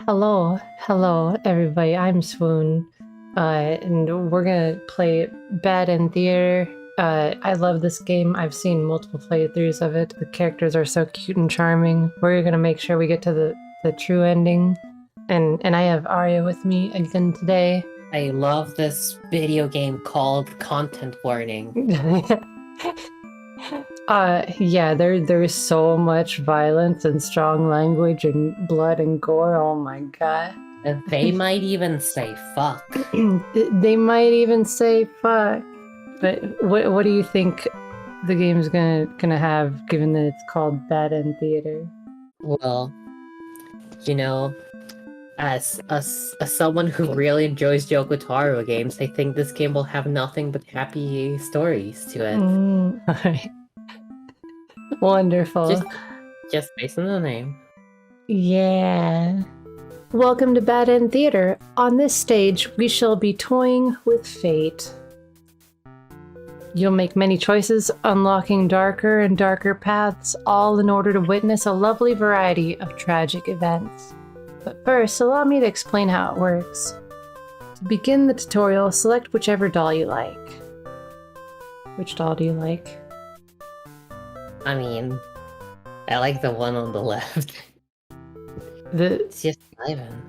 Hello, everybody. I'm Swoon, and we're gonna play Bad in Theater. I love this game. I've seen multiple playthroughs of it. The characters are so cute and charming. We're gonna make sure we get to the true ending. And I have Arya with me again today. I love this video game called Content Warning. Yeah, there's so much violence and strong language and blood and gore. Oh my god. And they might even say fuck. They might even say fuck. But what do you think the game's gonna have, given that it's called Bad in Theater? Well, you know, as someone who really enjoys Yoko Taro games, I think this game will have nothing but happy stories to it. Alright. Wonderful. Just based on the name. Yeah. Welcome to Bad in Theater. On this stage, we shall be toying with fate. You'll make many choices, unlocking darker and darker paths, all in order to witness a lovely variety of tragic events. But first, allow me to explain how it works. To begin the tutorial, select whichever doll you like. Which doll do you like? I mean, I like the one on the left. It's just Ivan.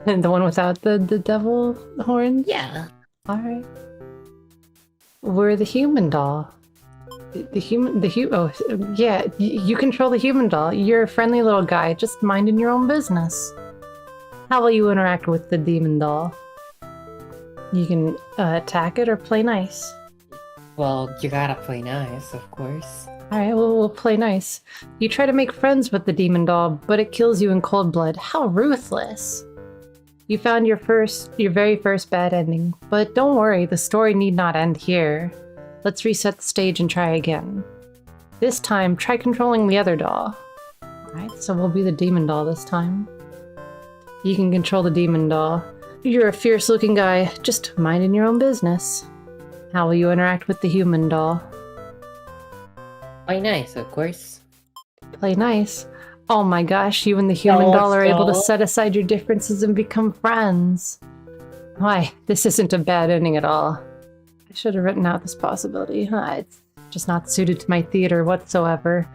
The one without the devil horns? Yeah. Alright. We're the human doll. Oh, yeah, you control the human doll. You're a friendly little guy, just minding your own business. How will you interact with the demon doll? You can attack it or play nice. Well, you gotta play nice, of course. Alright, we'll play nice. You try to make friends with the demon doll, but it kills you in cold blood. How ruthless! You found your very first bad ending, but don't worry, the story need not end here. Let's reset the stage and try again. This time, try controlling the other doll. Alright, so we'll be the demon doll this time. You can control the demon doll. You're a fierce-looking guy, just minding your own business. How will you interact with the human doll? Play nice, of course. Play nice. Oh my gosh, you and the human doll are able to set aside your differences and become friends. Why, this isn't a bad ending at all. I should have written out this possibility. It's just not suited to my theater whatsoever.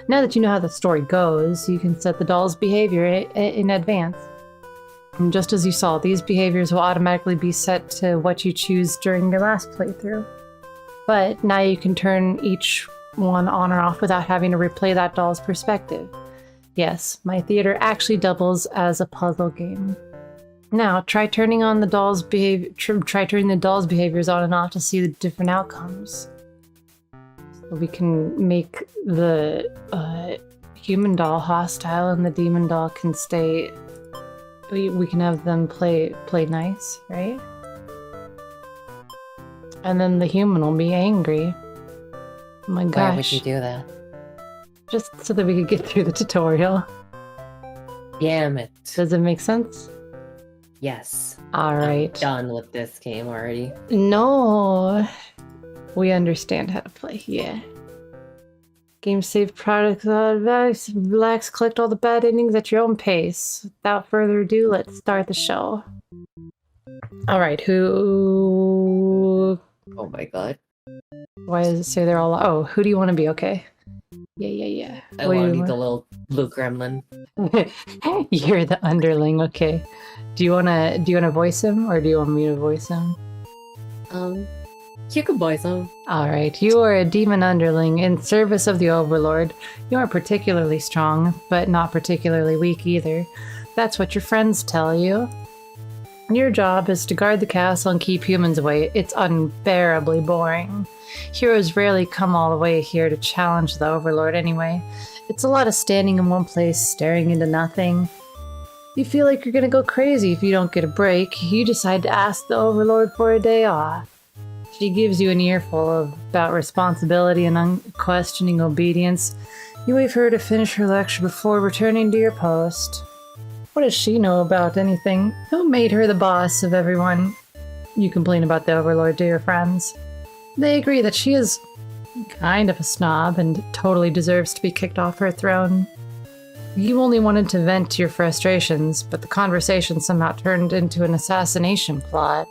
Now that you know how the story goes, you can set the doll's behavior in advance. And just as you saw, these behaviors will automatically be set to what you choose during your last playthrough. But now you can turn each one on or off without having to replay that doll's perspective. Yes, my theater actually doubles as a puzzle game. Now, try turning on the doll's behaviors on and off to see the different outcomes. So we can make the human doll hostile and the demon doll can stay. We can have them play nice, right? And then the human will be angry. Oh my gosh. Why would you do that? Just so that we could get through the tutorial. Damn it. Does it make sense? Yes. Alright. I'm done with this game already. No. We understand how to play, yeah. Game save products, relax, collect all the bad endings at your own pace. Without further ado, let's start the show. Alright, who... Oh my god. Why does it say they're all... Oh, who do you want to be? Okay. Yeah. I want to be the little blue gremlin. You're the underling, okay. Do you wanna voice him, or do you want me to voice him? You can voice him. Alright, you are a demon underling in service of the Overlord. You aren't particularly strong, but not particularly weak either. That's what your friends tell you. Your job is to guard the castle and keep humans away. It's unbearably boring. Heroes rarely come all the way here to challenge the Overlord anyway. It's a lot of standing in one place, staring into nothing. You feel like you're gonna go crazy if you don't get a break. You decide to ask the Overlord for a day off. She gives you an earful about responsibility and unquestioning obedience. You wait for her to finish her lecture before returning to your post. What does she know about anything? Who made her the boss of everyone? You complain about the Overlord to your friends. They agree that she is kind of a snob and totally deserves to be kicked off her throne. You only wanted to vent your frustrations, but the conversation somehow turned into an assassination plot.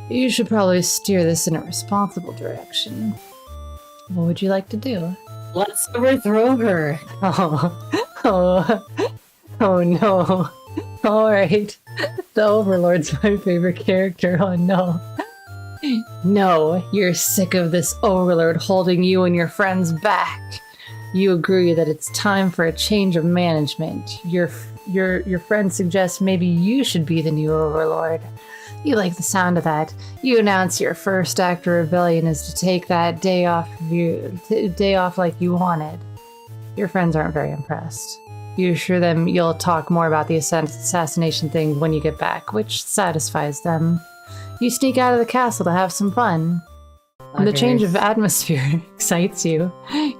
You should probably steer this in a responsible direction. What would you like to do? Let's overthrow her. Oh no. Alright. The Overlord's my favorite character. Oh no. No, you're sick of this Overlord holding you and your friends back. You agree that it's time for a change of management. Your friend suggests maybe you should be the new Overlord. You like the sound of that. You announce your first act of rebellion is to take that day off like you wanted. Your friends aren't very impressed. You assure them you'll talk more about the assassination thing when you get back, which satisfies them. You sneak out of the castle to have some fun. The change of atmosphere excites you.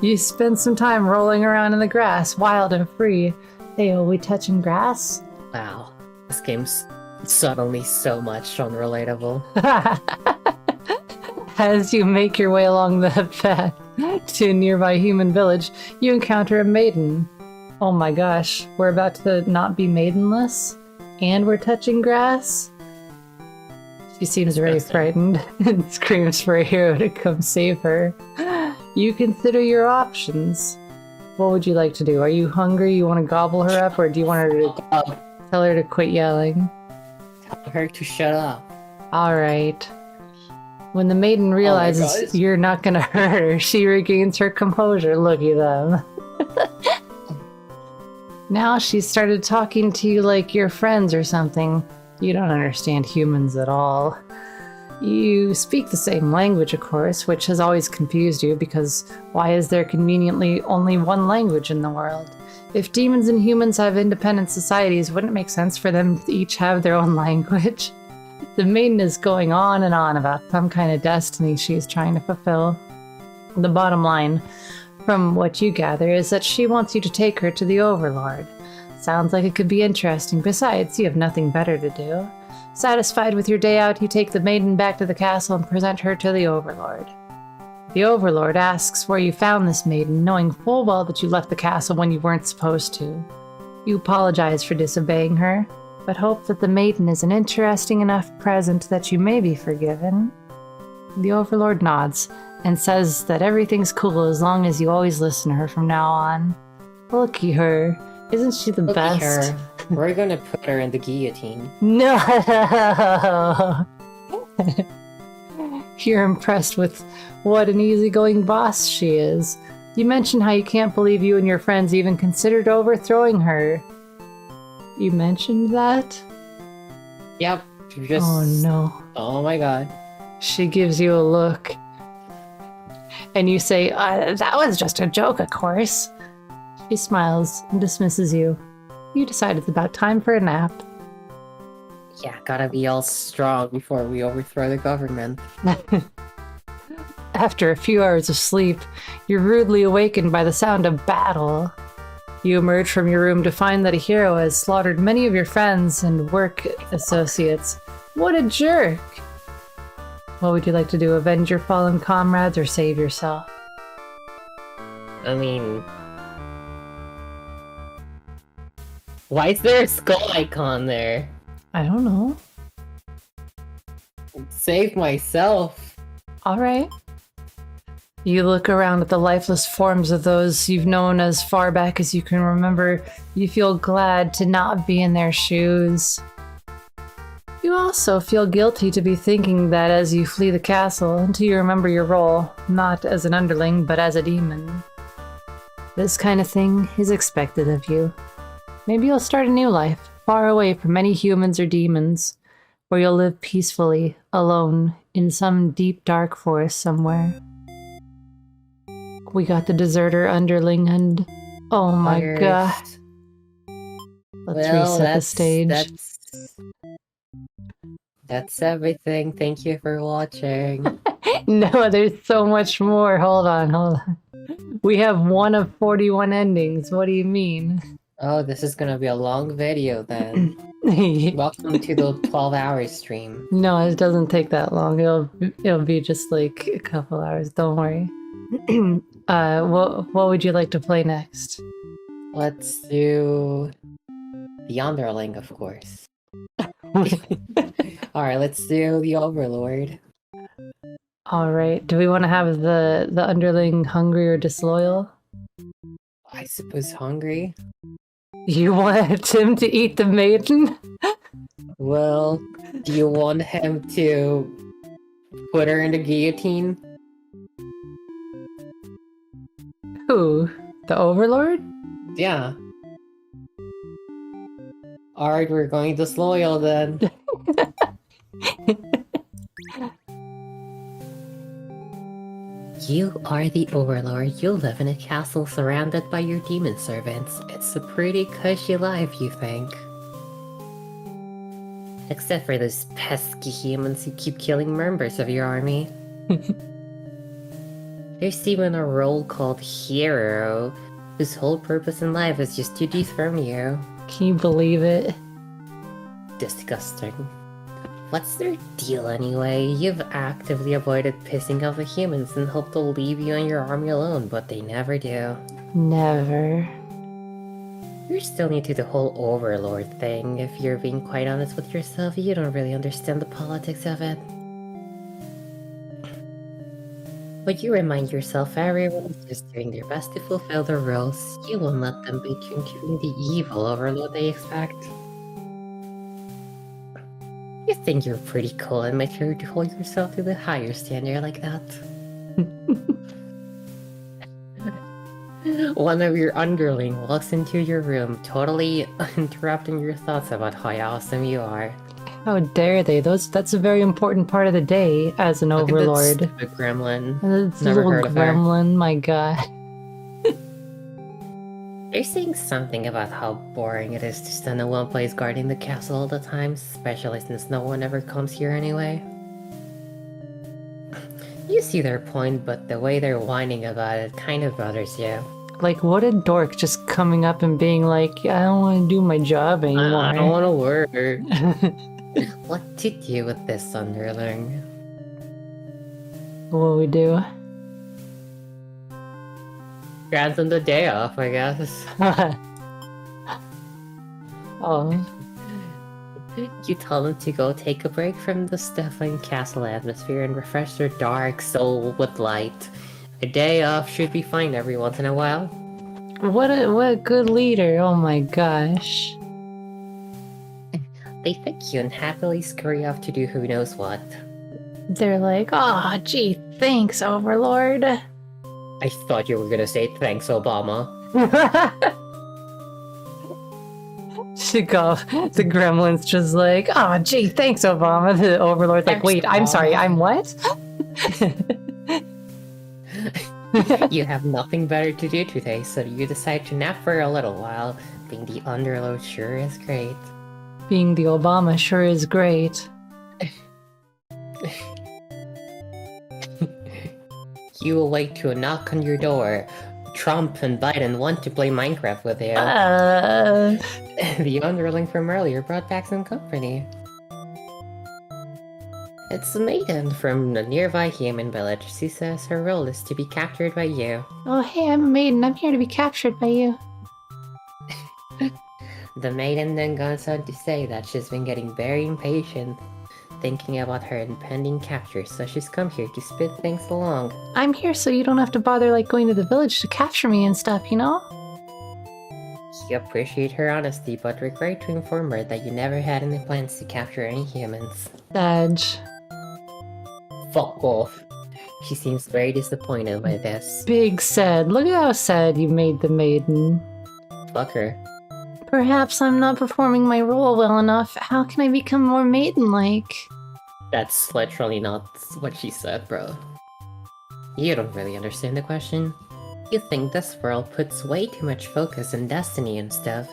You spend some time rolling around in the grass, wild and free. Hey, are we touching grass? Wow, this game's suddenly so much unrelatable. As you make your way along the path to a nearby human village, you encounter a maiden. Oh my gosh, we're about to not be maidenless? And we're touching grass? She seems very frightened and screams for a hero to come save her. You consider your options. What would you like to do? Are you hungry? You want to gobble her up, or do you want her to tell her to quit yelling? Tell her to shut up. Alright. When the maiden realizes you're not gonna hurt her, she regains her composure. Look at them. Now she's started talking to you like you're friends or something. You don't understand humans at all. You speak the same language, of course, which has always confused you because why is there conveniently only one language in the world? If demons and humans have independent societies, wouldn't it make sense for them to each have their own language? The maiden is going on and on about some kind of destiny she is trying to fulfill. The bottom line, from what you gather, is that she wants you to take her to the Overlord. Sounds like it could be interesting. Besides, you have nothing better to do. Satisfied with your day out, you take the maiden back to the castle and present her to the Overlord. The Overlord asks where you found this maiden, knowing full well that you left the castle when you weren't supposed to. You apologize for disobeying her, but hope that the maiden is an interesting enough present that you may be forgiven. The Overlord nods and says that everything's cool as long as you always listen to her from now on. Looky her. Isn't she the best? Her. We're gonna put her in the guillotine. No! You're impressed with what an easygoing boss she is. You mentioned how you can't believe you and your friends even considered overthrowing her. You mentioned that? Yep. Just... Oh no. Oh my god. She gives you a look. And you say, that was just a joke, of course. She smiles and dismisses you. You decide it's about time for a nap. Yeah, gotta be all strong before we overthrow the government. After a few hours of sleep, you're rudely awakened by the sound of battle. You emerge from your room to find that a hero has slaughtered many of your friends and work associates. What a jerk! What would you like to do? Avenge your fallen comrades or save yourself? I mean... Why is there a skull icon there? I don't know. Save myself. Alright. You look around at the lifeless forms of those you've known as far back as you can remember. You feel glad to not be in their shoes. You also feel guilty to be thinking that as you flee the castle until you remember your role, not as an underling, but as a demon. This kind of thing is expected of you. Maybe you'll start a new life, far away from any humans or demons, where you'll live peacefully, alone, in some deep dark forest somewhere. We got the deserter underling and... oh my god. Let's reset the stage. That's everything. Thank you for watching. No, there's so much more. Hold on. We have one of 41 endings. What do you mean? Oh, this is gonna be a long video then. Welcome to the 12-hour stream. No, it doesn't take that long. It'll be just like a couple hours. Don't worry. What would you like to play next? Let's do the underling, of course. Alright, let's do the overlord. All right. Do we want to have the underling hungry or disloyal? I suppose hungry. You want him to eat the maiden? Well, do you want him to put her in the guillotine? Who? The overlord? Yeah. Alright, we're going disloyal then. You are the overlord. You live in a castle surrounded by your demon servants. It's a pretty cushy life, you think. Except for those pesky humans who keep killing members of your army. There's even a role called Hero, whose whole purpose in life is just to dethrone you. Can you believe it? Disgusting. What's their deal anyway? You've actively avoided pissing off the humans and hope they'll leave you and your army alone, but they never do. Never. You're still new to the whole overlord thing. If you're being quite honest with yourself, you don't really understand the politics of it. But you remind yourself everyone's just doing their best to fulfill their roles. You won't let them beat you into being the evil overlord they expect. You think you're pretty cool and mature to hold yourself to the higher standard like that. One of your underling walks into your room, totally interrupting your thoughts about how awesome you are. How dare they? That's a very important part of the day as an overlord. The gremlin. This Never little heard of her. gremlin, my god. They're saying something about how boring it is to stand in one place guarding the castle all the time, especially since no one ever comes here anyway. You see their point, but the way they're whining about it kind of bothers you. Like, what a dork just coming up and being like, I don't want to do my job anymore. I don't want to work. What to do with this underling? What will we do? Grant them the day off, I guess. Oh. You tell them to go take a break from the stifling castle atmosphere and refresh their dark soul with light. A day off should be fine every once in a while. What a good leader. Oh my gosh. They thank you and happily scurry off to do who knows what. They're like, oh, gee, thanks, Overlord. I thought you were gonna say thanks, Obama. The gremlin's just like, oh, gee, thanks, Obama. The Overlord's like, Thanks, wait, I'm Obama. sorry, I'm what? You have nothing better to do today, so you decide to nap for a little while. Being the underlord sure is great. Being the Obama sure is great. You awake to a knock on your door. Trump and Biden want to play Minecraft with you. The underling from earlier brought back some company. It's a maiden from a nearby human village. She says her role is to be captured by you. Oh, hey, I'm a maiden. I'm here to be captured by you. The maiden then goes on to say that she's been getting very impatient, thinking about her impending capture, so she's come here to speed things along. I'm here so you don't have to bother, like, going to the village to capture me and stuff, you know? You appreciate her honesty, but regret to inform her that you never had any plans to capture any humans. Badge. Fuck off. She seems very disappointed by this. Big sad. Look at how sad you made the maiden. Fuck her. Perhaps I'm not performing my role well enough. How can I become more maiden-like? That's literally not what she said, bro. You don't really understand the question. You think this world puts way too much focus on destiny and stuff.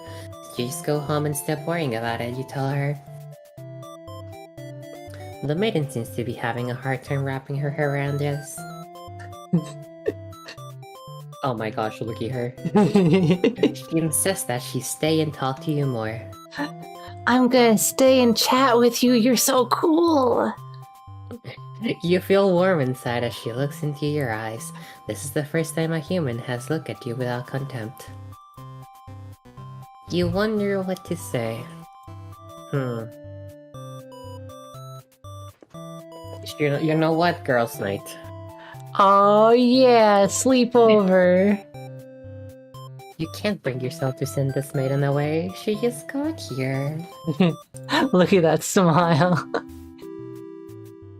You just go home and stop worrying about it, you tell her. The maiden seems to be having a hard time wrapping her hair around this. Oh my gosh, look at her. She insists that she stay and talk to you more. I'm gonna stay and chat with you. You're so cool. You feel warm inside as she looks into your eyes. This is the first time a human has looked at you without contempt. You wonder what to say. You know what, girls' night? Oh yeah, sleepover. You can't bring yourself to send this maiden away. She just got here. Look at that smile.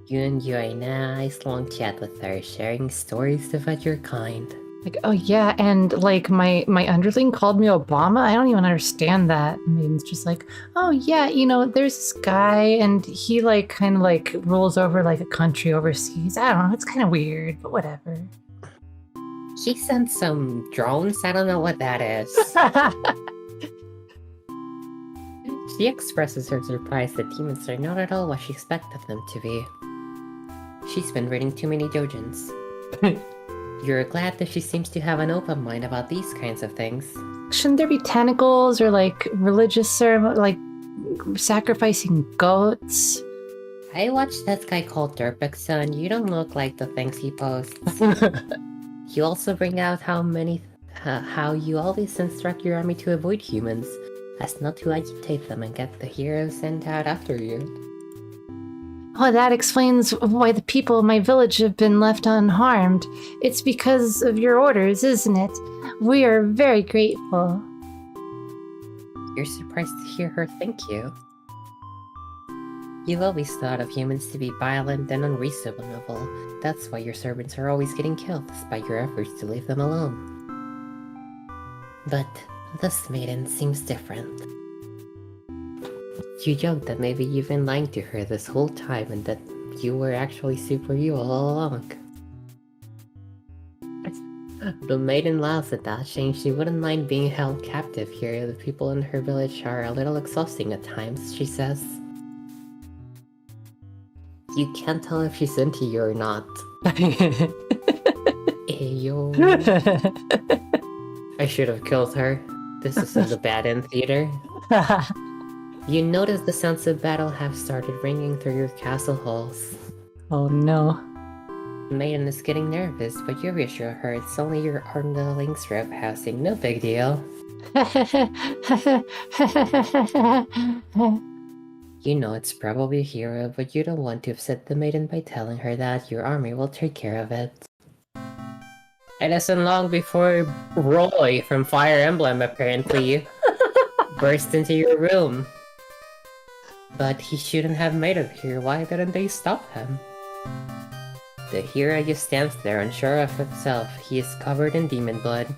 You enjoy a nice long chat with her, sharing stories about your kind. Like, oh yeah, and like my underling called me Obama. I don't even understand that. I mean, it's just like, oh yeah, there's this guy and he like kind of like rules over like a country overseas. I don't know, it's kind of weird, but whatever. He sent some drones? I don't know what that is. She expresses her surprise that demons are not at all what she expected them to be. She's been reading too many dojins. You're glad that she seems to have an open mind about these kinds of things. Shouldn't there be tentacles or like religious ceremony, like sacrificing goats? I watched that guy called Derpix, son. You don't look like the things he posts. You also bring out how you always instruct your army to avoid humans, as not to agitate them and get the heroes sent out after you. Oh, that explains why the people of my village have been left unharmed. It's because of your orders, isn't it? We are very grateful. You're surprised to hear her thank you. You've always thought of humans to be violent and unreasonable. That's why your servants are always getting killed, despite your efforts to leave them alone. But this maiden seems different. You joked that maybe you've been lying to her this whole time and that you were actually super evil all along. The maiden laughs at that, saying she wouldn't mind being held captive here. The people in her village are a little exhausting at times, she says. You can't tell if she's into you or not. Ayo. I should have killed her. This isn't the bad end theater. You notice the sounds of battle have started ringing through your castle halls. Oh no. The maiden is getting nervous, but you reassure her it's only your underling's rope housing, no big deal. You know it's probably a hero, but you don't want to upset the maiden by telling her that your army will take care of it. It isn't long before Roy from Fire Emblem apparently burst into your room. But he shouldn't have made it here. Why didn't they stop him? The hero just stands there, unsure of himself. He is covered in demon blood.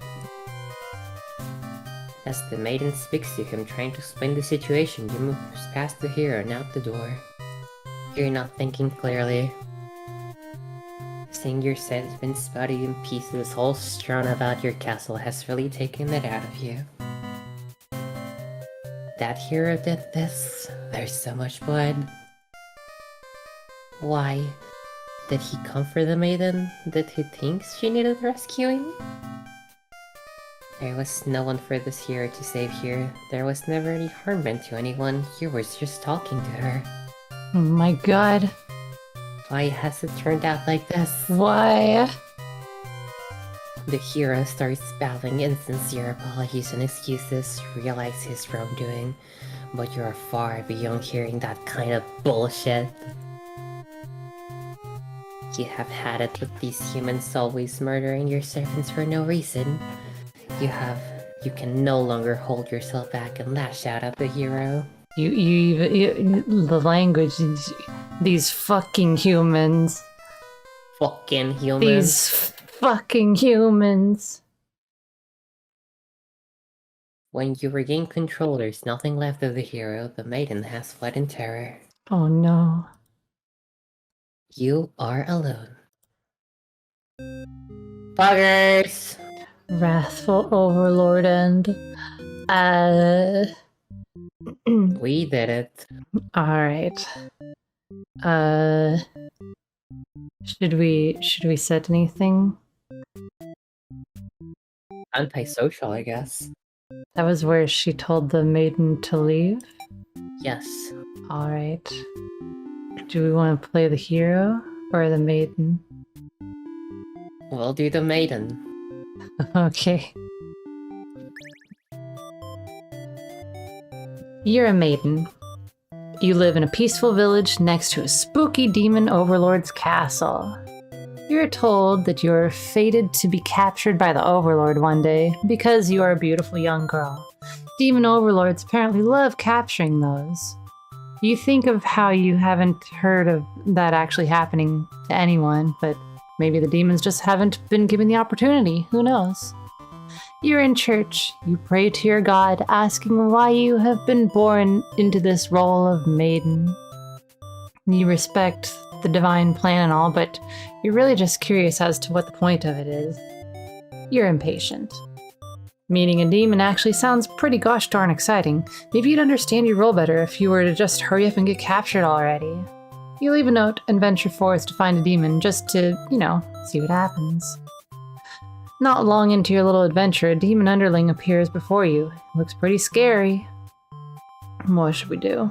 As the maiden speaks to him, trying to explain the situation, you move past the hero and out the door. You're not thinking clearly. Seeing your set has been spotted in pieces, all strewn about your castle has really taken it out of you. That hero did this? There's so much blood. Why? Did he comfort the maiden? Did he think she needed rescuing? There was no one for this hero to save here. There was never any harm meant to anyone. You were just talking to her. Oh my god. Why has it turned out like this? Why? The hero starts battling insincere apologies and excuses, realize his wrongdoing, but you are far beyond hearing that kind of bullshit. You have had it with these humans always murdering your servants for no reason. You can no longer hold yourself back and lash out at the hero. The language, these fucking humans. Fucking humans. These fucking humans. When you regain control, there's nothing left of the hero. The maiden has fled in terror. Oh no. You are alone. Buggers! Wrathful Overlord and... We did it. Alright. Should we set anything? Antisocial, I guess. That was where she told the maiden to leave? Yes. Alright. Do we want to play the hero or the maiden? We'll do the maiden. Okay. You're a maiden. You live in a peaceful village next to a spooky demon overlord's castle. You're told that you're fated to be captured by the overlord one day because you are a beautiful young girl. Demon overlords apparently love capturing those. You think of how you haven't heard of that actually happening to anyone, but maybe the demons just haven't been given the opportunity. Who knows? You're in church. You pray to your god, asking why you have been born into this role of maiden. You respect the divine plan and all, but you're really just curious as to what the point of it is. You're impatient. Meeting a demon actually sounds pretty gosh darn exciting. Maybe you'd understand your role better if you were to just hurry up and get captured already. You leave a note and venture forth to find a demon just to, see what happens. Not long into your little adventure, a demon underling appears before you. It looks pretty scary. What should we do?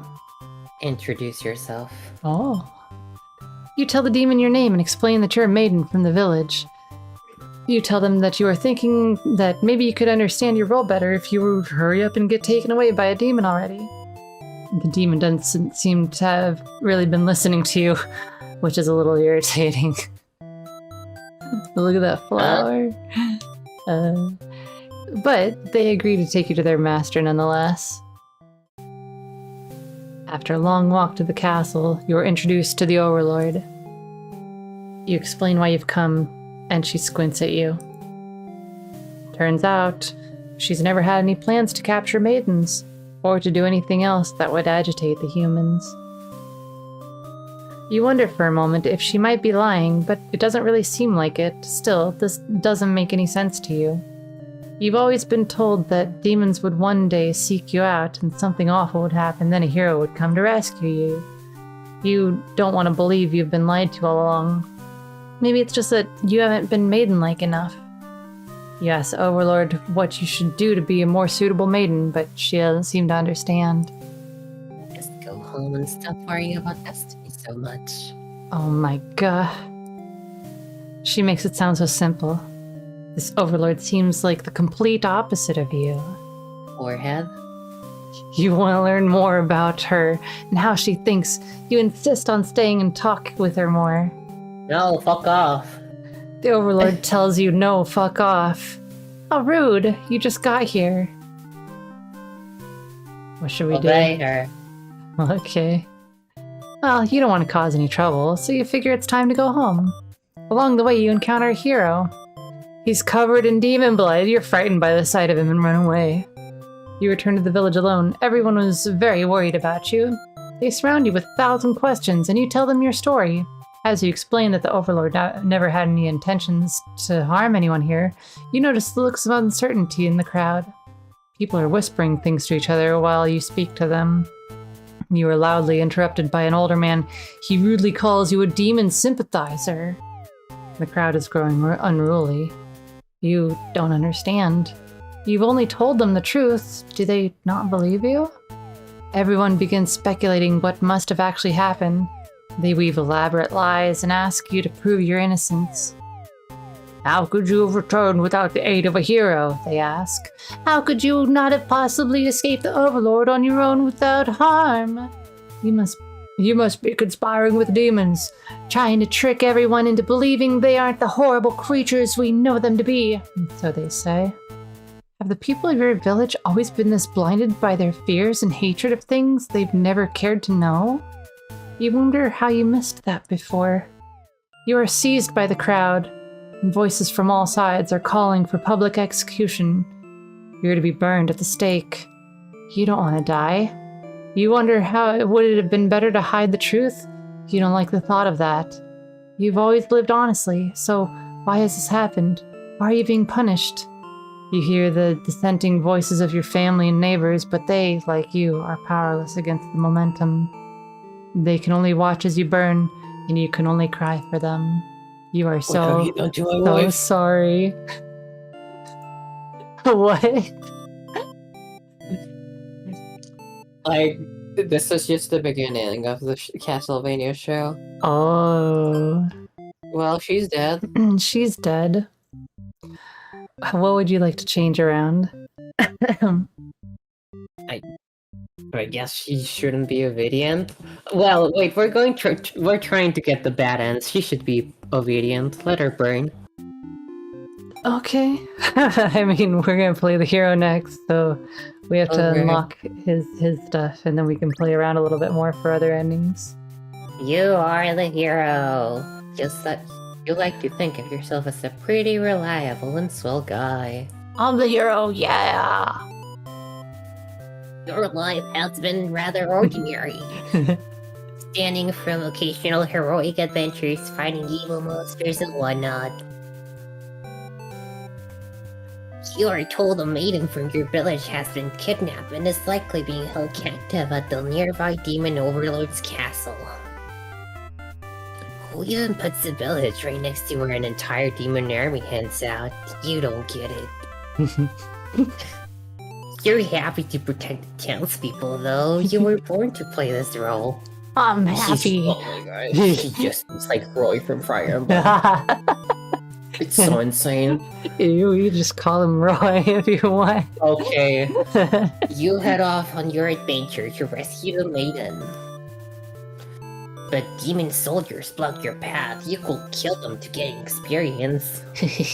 Introduce yourself. Oh. You tell the demon your name and explain that you're a maiden from the village. You tell them that you are thinking that maybe you could understand your role better if you would hurry up and get taken away by a demon already. The demon doesn't seem to have really been listening to you, which is a little irritating. Look at that flower. But they agree to take you to their master nonetheless. After a long walk to the castle, you are introduced to the overlord. You explain why you've come, and she squints at you. Turns out, she's never had any plans to capture maidens, or to do anything else that would agitate the humans. You wonder for a moment if she might be lying, but it doesn't really seem like it. Still, this doesn't make any sense to you. You've always been told that demons would one day seek you out and something awful would happen, then a hero would come to rescue you. You don't want to believe you've been lied to all along. Maybe it's just that you haven't been maiden-like enough. You ask the Overlord what you should do to be a more suitable maiden, but she doesn't seem to understand. Just go home and stop worrying about destiny so much. Oh my god. She makes it sound so simple. This Overlord seems like the complete opposite of you. Forehead? You want to learn more about her and how she thinks. You insist on staying and talk with her more. No, fuck off. The Overlord tells you no, fuck off. How rude. You just got here. What should we Obey do? her. Okay. Well, you don't want to cause any trouble, so you figure it's time to go home. Along the way, you encounter a hero. He's covered in demon blood. You're frightened by the sight of him and run away. You return to the village alone. Everyone was very worried about you. They surround you with 1,000 questions, and you tell them your story. As you explain that the Overlord never had any intentions to harm anyone here, you notice the looks of uncertainty in the crowd. People are whispering things to each other while you speak to them. You are loudly interrupted by an older man. He rudely calls you a demon sympathizer. The crowd is growing unruly. You don't understand. You've only told them the truth. Do they not believe you? Everyone begins speculating what must have actually happened. They weave elaborate lies and ask you to prove your innocence. How could you have returned without the aid of a hero? They ask. How could you not have possibly escaped the Overlord on your own without harm? You must be conspiring with demons, trying to trick everyone into believing they aren't the horrible creatures we know them to be, so they say. Have the people of your village always been this blinded by their fears and hatred of things they've never cared to know? You wonder how you missed that before. You are seized by the crowd, and voices from all sides are calling for public execution. You're to be burned at the stake. You don't want to die. You wonder how would it have been better to hide the truth? You don't like the thought of that. You've always lived honestly, so why has this happened? Why are you being punished? You hear the dissenting voices of your family and neighbors, but they, like you, are powerless against the momentum. They can only watch as you burn, and you can only cry for them. You are so sorry. What? Like, this is just the beginning of the Castlevania show. Oh. Well, she's dead. She's dead. What would you like to change around? I guess she shouldn't be obedient. Well, wait, we're trying to get the bad ends. She should be obedient. Let her burn. Okay. I mean, we're gonna play the hero next, so we have to Okay. unlock his stuff, and then we can play around a little bit more for other endings. You are the hero. Just that you like to think of yourself as a pretty reliable and swell guy. I'm the hero, yeah! Your life has been rather ordinary. Standing from occasional heroic adventures, fighting evil monsters and whatnot. You are told a maiden from your village has been kidnapped and is likely being held captive at the nearby demon overlord's castle. Who even puts the village right next to where an entire demon army hangs out? You don't get it. You're happy to protect the townspeople, though. You were born to play this role. I'm happy. Oh my god, he just looks like Roy from Fire Emblem. It's so insane. You just call him Roy if you want. Okay, you head off on your adventure to rescue the maiden. But demon soldiers block your path. You could kill them to gain experience.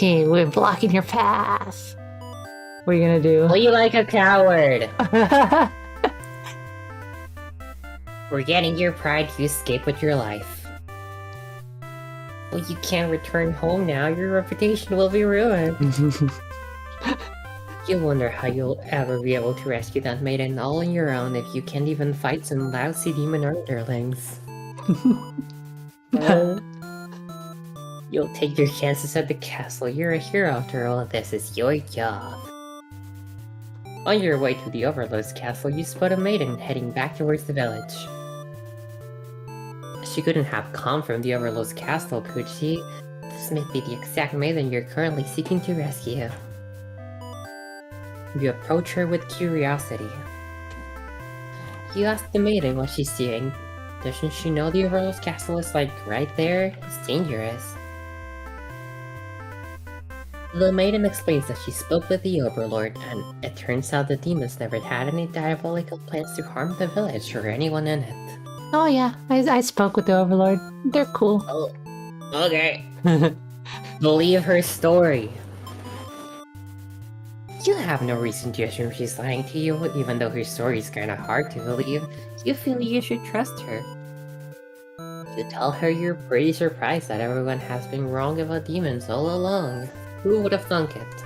We're blocking your path. What are you gonna do? Play like a coward. Forgetting your pride, you escape with your life. Well, you can't return home now. Your reputation will be ruined. You wonder how you'll ever be able to rescue that maiden all on your own if you can't even fight some lousy demon underlings. Well, you'll take your chances at the castle. You're a hero after all. This is your job. On your way to the Overlord's castle, you spot a maiden heading back towards the village. She couldn't have come from the Overlord's castle, could she? This may be the exact maiden you're currently seeking to rescue. You approach her with curiosity. You ask the maiden what she's doing. Doesn't she know the Overlord's castle is like right there? It's dangerous. The maiden explains that she spoke with the Overlord, and it turns out the demons never had any diabolical plans to harm the village or anyone in it. Oh yeah, I spoke with the Overlord. They're cool. Oh, okay. Believe her story. You have no reason to assume she's lying to you, even though her story is kinda hard to believe. You feel you should trust her. You tell her you're pretty surprised that everyone has been wrong about demons all along. Who would have thunk it?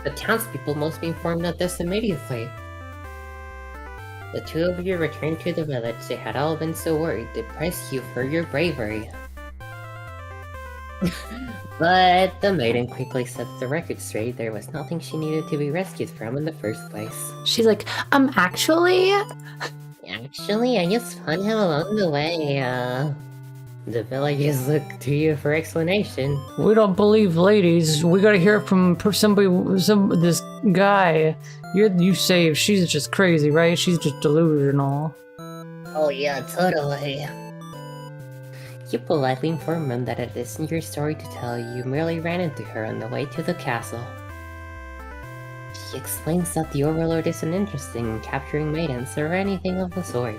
The townspeople must be informed of this immediately. The two of you return to the village. They had all been so worried. They praised you for your bravery. But the maiden quickly set the record straight. There was nothing she needed to be rescued from in the first place. She's like, actually... Actually, I just found him along the way, The villagers look to you for explanation. We don't believe ladies. We gotta hear from this guy. You say she's just crazy, right? She's just delusional. Oh yeah, totally. You politely inform him that it isn't your story to tell. You merely ran into her on the way to the castle. She explains that the Overlord isn't interested in capturing maidens or anything of the sort.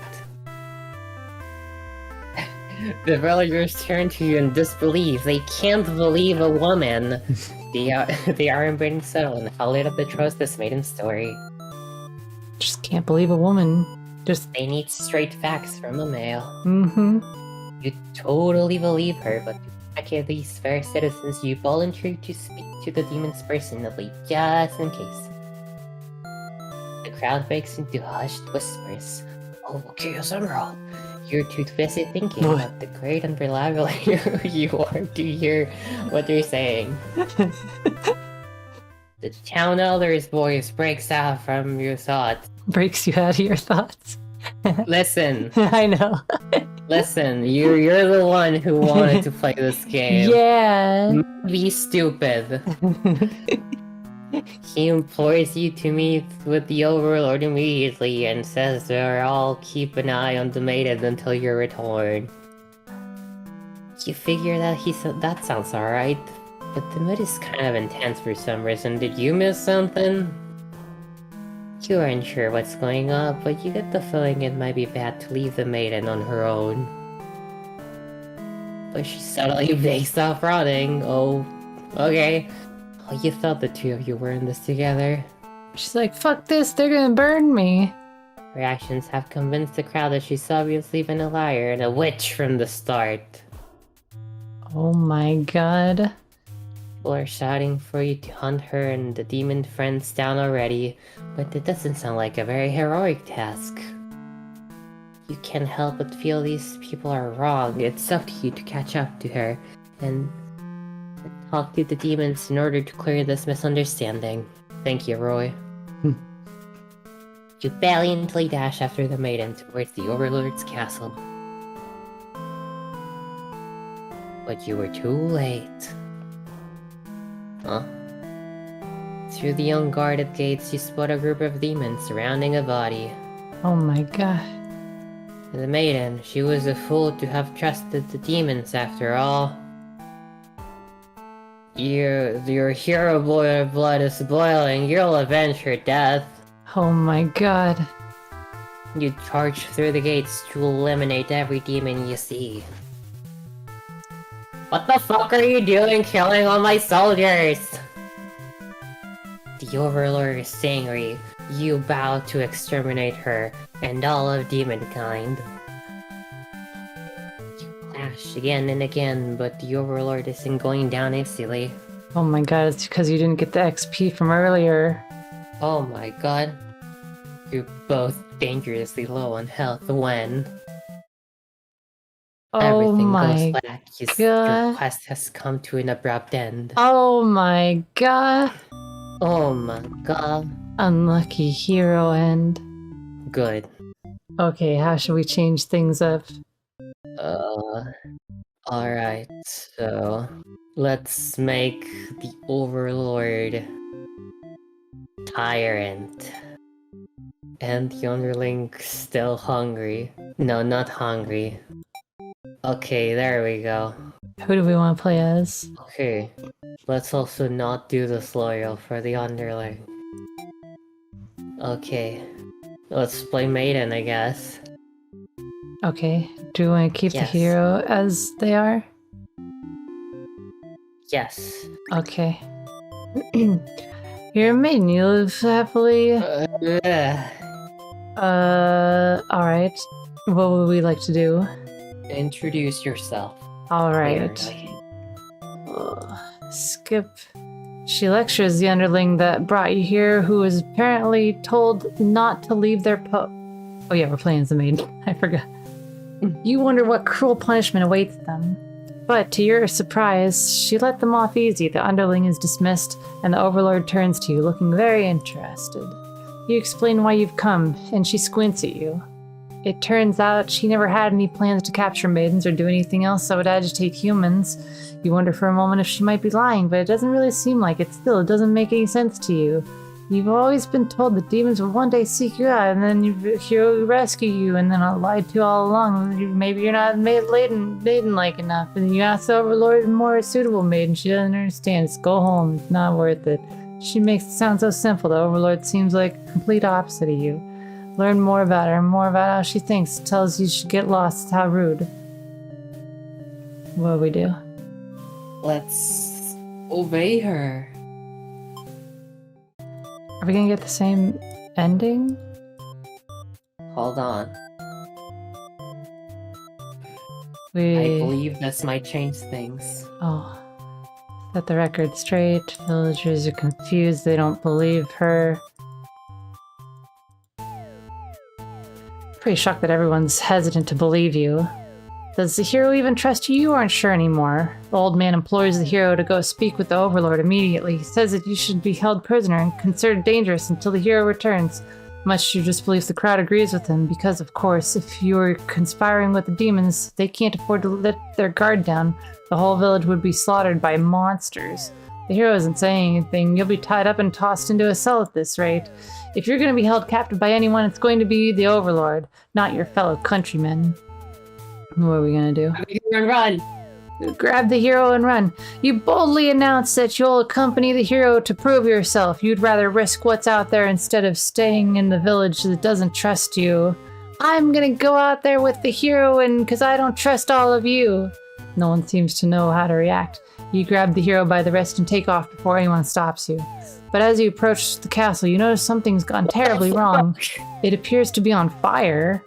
The villagers turn to you in disbelief. They can't believe a woman. They aren't being settled on how little they trust this maiden's story. Just can't believe a woman. They need straight facts from a male. Mm-hmm. You totally believe her, but to protect these fair citizens, you volunteer to speak to the demons personally, just in case. The crowd breaks into hushed whispers. Oh, okay, Emerald. You're too busy thinking about the great and reliable hero you are to hear what they're saying. The town elder's voice breaks out from your thoughts. Breaks you out of your thoughts. Listen. I know. Listen, you're the one who wanted to play this game. Yeah. Be stupid. He implores you to meet with the Overlord immediately and says they'll all keep an eye on the maiden until your return. You figure that sounds alright, but the mood is kind of intense for some reason. Did you miss something? You aren't sure what's going on, but you get the feeling it might be bad to leave the maiden on her own. But she suddenly breaks off running. Oh, okay. Oh, you thought the two of you were in this together. She's like, fuck this, they're gonna burn me. Her actions have convinced the crowd that she's obviously been a liar and a witch from the start. Oh my god. People are shouting for you to hunt her and the demon friends down already, but it doesn't sound like a very heroic task. You can't help but feel these people are wrong. It's up to you to catch up to her and talk to the demons in order to clear this misunderstanding. Thank you, Roy. You valiantly dash after the maiden towards the Overlord's castle. But you were too late. Huh? Through the unguarded gates, you spot a group of demons surrounding a body. Oh my god. The maiden, she was a fool to have trusted the demons after all. Your hero blood is boiling, you'll avenge her death. Oh my god. You charge through the gates to eliminate every demon you see. What the fuck are you doing killing all my soldiers? The Overlord is angry. You vow to exterminate her and all of demonkind. You clash again and again, but the Overlord isn't going down easily. Oh my god, it's because you didn't get the XP from earlier. Oh my god. You're both dangerously low on health when Oh everything my goes black. Your god. quest has come to an abrupt end. Oh my god. Oh my god. Unlucky hero end. Good. Okay, how should we change things up? Alright, so let's make the Overlord tyrant. And the underling still hungry. No, not hungry. Okay, there we go. Who do we want to play as? Okay, let's also not do this loyal for the underling. Okay, let's play maiden, I guess. Okay, do we want to keep the Yes. hero as they are? Yes. Okay. You're a maiden, you live happily. Alright. What would we like to do? Introduce yourself. Alright. Skip. She lectures the underling that brought you here, who was apparently told not to leave their Oh yeah, we're playing as the maiden. I forgot. You wonder what cruel punishment awaits them. But to your surprise, she let them off easy. The underling is dismissed, and the Overlord turns to you, looking very interested. You explain why you've come, and she squints at you. It turns out she never had any plans to capture maidens or do anything else that would agitate humans. You wonder for a moment if she might be lying, but it doesn't really seem like it. Still, it doesn't make any sense to you. You've always been told that demons would one day seek you out, and then your hero will rescue you, and then I lied to you all along. Maybe you're not maiden-like enough, and you ask the Overlord a more suitable maiden. She doesn't understand. Just go home. It's not worth it. She makes it sound so simple. The Overlord seems like a complete opposite of you. Learn more about her, more about how she thinks. Tells you should get lost. How rude. What do we do? Let's obey her. Are we gonna get the same ending? Hold on. I We... believe this might change things. Oh. Set the record straight. Villagers are confused. They don't believe her. Pretty shocked that everyone's hesitant to believe you. Does the hero even trust you? You aren't sure anymore. The old man implores the hero to go speak with the Overlord immediately. He says that you should be held prisoner and considered dangerous until the hero returns. Much to your disbelief, the crowd agrees with him, because of course, if you were conspiring with the demons, they can't afford to let their guard down. The whole village would be slaughtered by monsters. The hero isn't saying anything. You'll be tied up and tossed into a cell at this rate. If you're going to be held captive by anyone, it's going to be the Overlord, not your fellow countrymen. What are we going to do? Run, run! grab the hero and run. You boldly announce that you'll accompany the hero to prove yourself. You'd rather risk what's out there instead of staying in the village that doesn't trust you. I'm gonna go out there with the hero and because I don't trust all of you. No one seems to know how to react. You grab the hero by the wrist and take off before anyone stops you. But as you approach the castle, you notice something's gone terribly wrong. It appears to be on fire.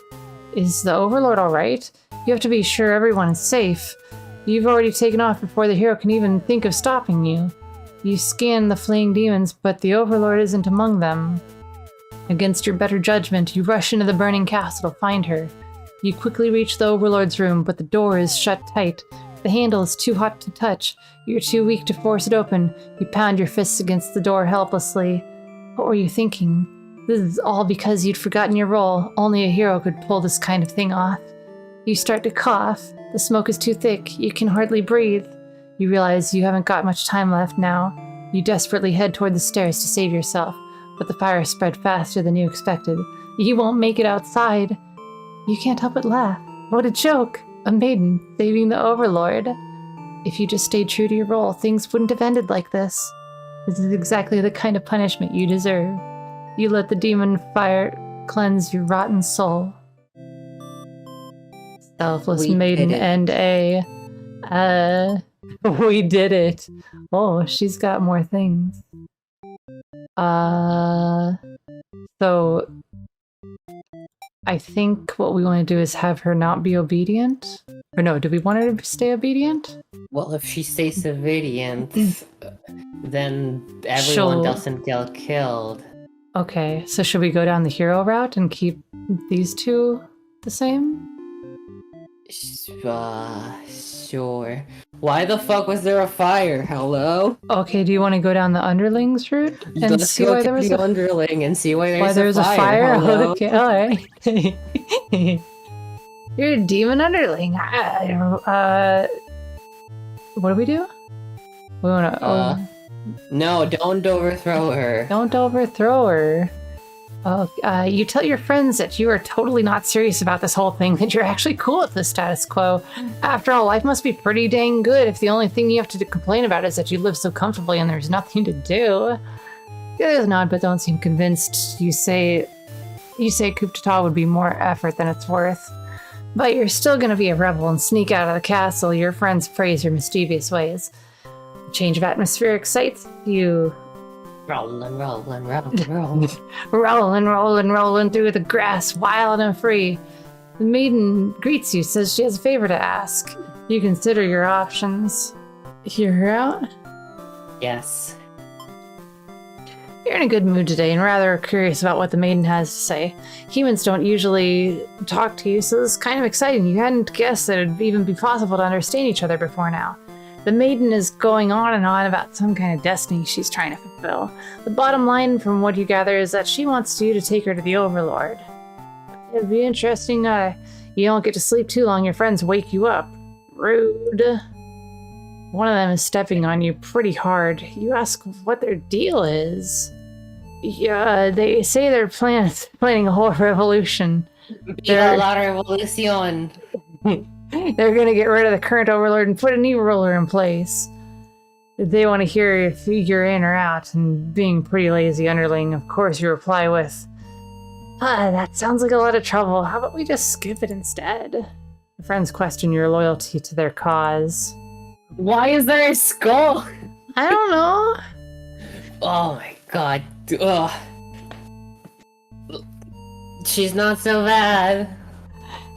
Is the Overlord alright? You have to be sure everyone is safe. You've already taken off before the hero can even think of stopping you. You scan the fleeing demons, but the Overlord isn't among them. Against your better judgment, you rush into the burning castle to find her. You quickly reach the Overlord's room, but the door is shut tight. The handle is too hot to touch. You're too weak to force it open. You pound your fists against the door helplessly. What were you thinking? This is all because you'd forgotten your role. Only a hero could pull this kind of thing off. You start to cough. The smoke is too thick. You can hardly breathe. You realize you haven't got much time left now. You desperately head toward the stairs to save yourself, but the fire spread faster than you expected. You won't make it outside. You can't help but laugh. What a joke! A maiden saving the Overlord. If you just stayed true to your role, things wouldn't have ended like this. This is exactly the kind of punishment you deserve. You let the demon fire cleanse your rotten soul. Selfless maiden and we did it. Oh, she's got more things. So I think what we want to do is have her not be obedient. Or no, do we want her to stay obedient? Well, if she stays obedient, then everyone doesn't get killed. Okay, so should we go down the hero route and keep these two the same? Sure. Why the fuck was there a fire? Hello? Okay, do you want to go down the underlings route and Let's see go why there was the underling and see why why there's a fire? Hello? Okay, all right. You're a demon underling. What do we do? We want to. No, don't overthrow her. Don't overthrow her. You tell your friends that you are totally not serious about this whole thing, that you're actually cool with the status quo. After all, life must be pretty dang good if the only thing you have to complain about is that you live so comfortably and there's nothing to do. The others nod but don't seem convinced. You say coup d'etat would be more effort than it's worth. But you're still gonna be a rebel and sneak out of the castle. Your friends praise your mischievous ways. A change of atmosphere excites you. Rolling through the grass, wild and free. The maiden greets you, says she has a favor to ask. You consider your options. Hear her out? Yes. You're in a good mood today and rather curious about what the maiden has to say. Humans don't usually talk to you, so this is kind of exciting. You hadn't guessed that it'd even be possible to understand each other before now. The maiden is going on and on about some kind of destiny she's trying to fulfill. The bottom line from what you gather is that she wants you to take her to the Overlord. It'd be interesting, you don't get to sleep too long, your friends wake you up. Rude. One of them is stepping on you pretty hard. You ask what their deal is. Yeah, they say they're planning a whole revolution. Viva la revolución! They're gonna get rid of the current Overlord and put a new ruler in place. They want to hear if you're in or out, and being pretty lazy underling, of course you reply with, that sounds like a lot of trouble. How about we just skip it instead? The friends question your loyalty to their cause. Why is there a skull? I don't know. Oh my god. Ugh. She's not so bad.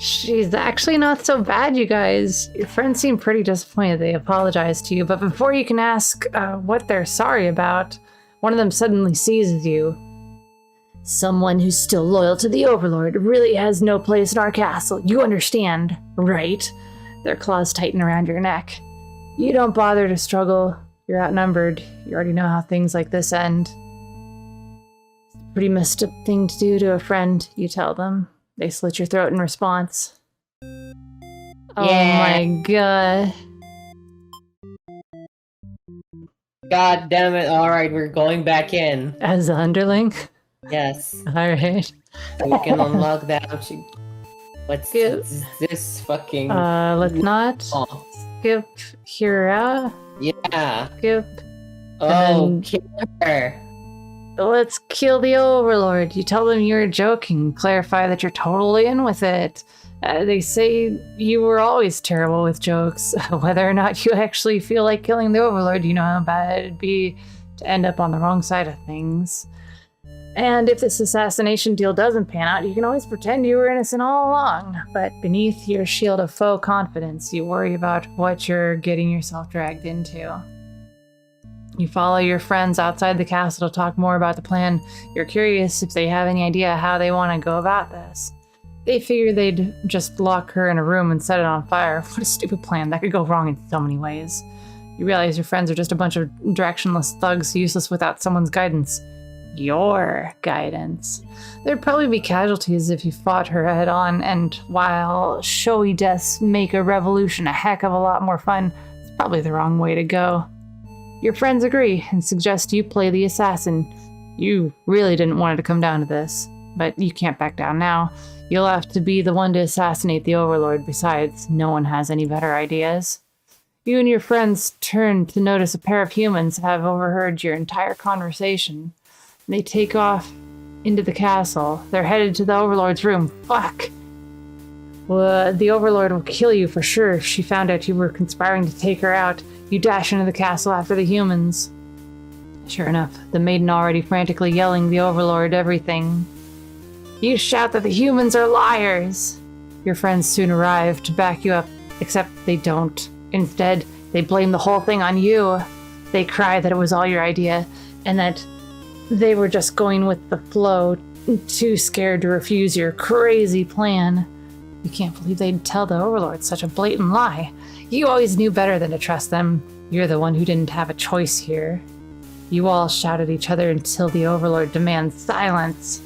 She's actually not so bad, you guys. Your friends seem pretty disappointed. They apologize to you, but before you can ask what they're sorry about, one of them suddenly seizes you. Someone who's still loyal to the Overlord really has no place in our castle. You understand, right? Their claws tighten around your neck. You don't bother to struggle. You're outnumbered. You already know how things like this end. It's a pretty messed up thing to do to a friend, you tell them. They slit your throat in response. Oh my god. God damn it. Alright, we're going back in. As an underling? Yes. Alright. We can unlock that. What's this fucking... let's not. Oh. Skip Hira. Yeah. Skip. Oh, then- kill her. Let's kill the Overlord. You tell them you're joking. Clarify that you're totally in with it. They say you were always terrible with jokes. Whether or not you actually feel like killing the Overlord, you know how bad it'd be to end up on the wrong side of things. And if this assassination deal doesn't pan out, you can always pretend you were innocent all along. But beneath your shield of faux confidence, you worry about what you're getting yourself dragged into. You follow your friends outside the castle to talk more about the plan. You're curious if they have any idea how they want to go about this. They figure they'd just lock her in a room and set it on fire. What a stupid plan. That could go wrong in so many ways. You realize your friends are just a bunch of directionless thugs, useless without someone's guidance. Your guidance. There'd probably be casualties if you fought her head on, and while showy deaths make a revolution a heck of a lot more fun, it's probably the wrong way to go. Your friends agree and suggest you play the assassin. You really didn't want it to come down to this, but you can't back down now. You'll have to be the one to assassinate the Overlord. Besides, no one has any better ideas. You and your friends turn to notice a pair of humans have overheard your entire conversation. They take off into the castle. They're headed to the Overlord's room. Fuck! Well, the Overlord will kill you for sure if she found out you were conspiring to take her out. You dash into the castle after the humans. Sure enough, the maiden already frantically yelling the Overlord everything. You shout that the humans are liars! Your friends soon arrive to back you up, except they don't. Instead, they blame the whole thing on you. They cry that it was all your idea, and that they were just going with the flow, too scared to refuse your crazy plan. You can't believe they'd tell the Overlord such a blatant lie. You always knew better than to trust them. You're the one who didn't have a choice here. You all shout at each other until the Overlord demands silence.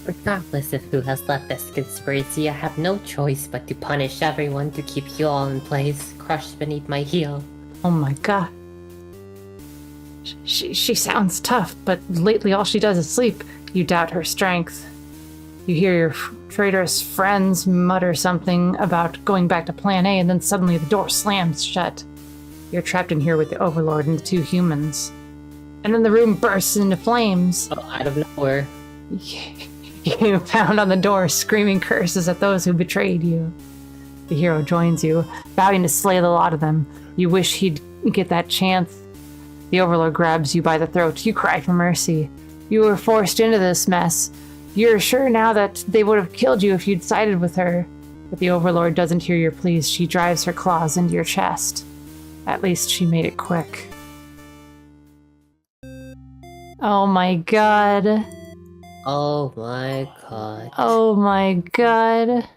Regardless of who has led this conspiracy, I have no choice but to punish everyone to keep you all in place, crushed beneath my heel. Oh my god. She sounds tough, but lately all she does is sleep. You doubt her strength. You hear your traitorous friends mutter something about going back to Plan A, and then suddenly the door slams shut. You're trapped in here with the Overlord and the two humans. And then the room bursts into flames. Oh, out of nowhere. You pound on the door, screaming curses at those who betrayed you. The hero joins you, vowing to slay the lot of them. You wish he'd get that chance. The Overlord grabs you by the throat. You cry for mercy. You were forced into this mess. You're sure now that they would have killed you if you'd sided with her. But the Overlord doesn't hear your pleas. She drives her claws into your chest. At least she made it quick. Oh my god. Oh my god. Oh my god.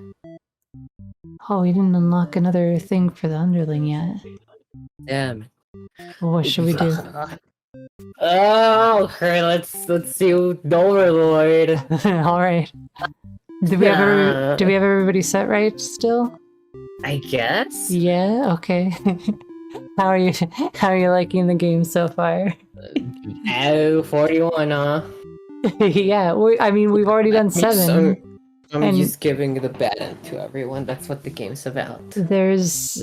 Oh, we didn't unlock another thing for the underling yet. Damn. What should we do? Oh, okay, let's see the Overlord. Alright. Do we have everybody set right still? I guess? Yeah, okay. How are you liking the game so far? Oh, 41, huh? Yeah, we've already done 7. I'm just giving the bad end to everyone. That's what the game's about. There's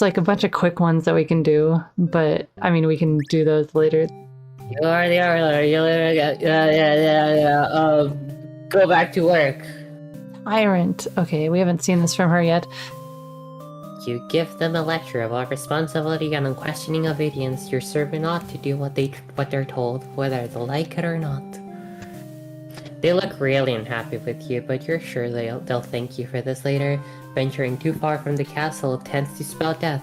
like a bunch of quick ones that we can do, but we can do those later. You are the Overlord. You literally got, yeah. Go back to work. Tyrant. Okay, we haven't seen this from her yet. You give them a lecture about responsibility and unquestioning obedience. Your servant ought to do what they're told, whether they like it or not. They look really unhappy with you, but you're sure they'll thank you for this later. Venturing too far from the castle tends to spell death.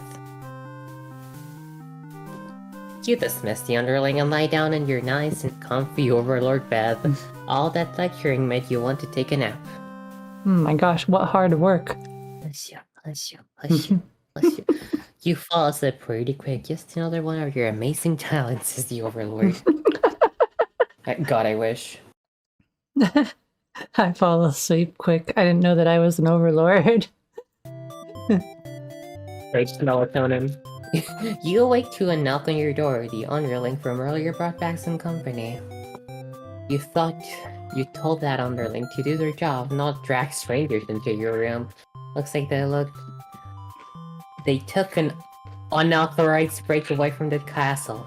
You dismiss the underling and lie down in your nice and comfy Overlord bed. All that lecturing made you want to take a nap. My gosh, what hard work. Bless you. You fall asleep pretty quick. Just another one of your amazing talents, says the Overlord. God, I wish. I fall asleep quick. I didn't know that I was an Overlord. Great melatonin. You awake to a knock on your door. The underling from earlier brought back some company. You thought you told that underling to do their job, not drag strangers into your room. Looks like they looked They took an unauthorized breakaway from the castle.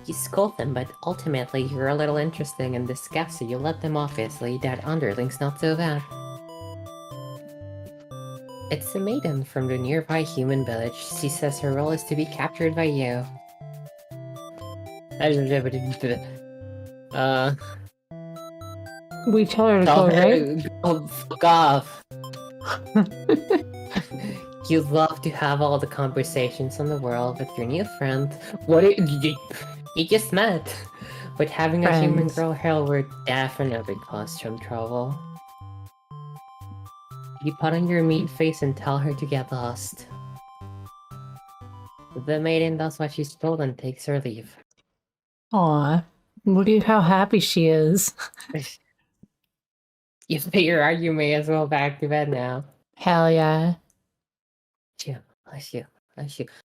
You scold them, but ultimately you're a little interesting in disgust, so you let them off easily. That underling's not so bad. It's a maiden from the nearby human village. She says her role is to be captured by you. We tell her to Tell go, her right? to go fuck off. You'd love to have all the conversations in the world with your new friend. You just met. But having a human Friends. girl hell would definitely cause some trouble. You put on your mean face and tell her to get lost. The maiden does what she's told and takes her leave. Aw, look at how happy she is. You figure out you may as well back to bed now. Hell yeah. Bless you.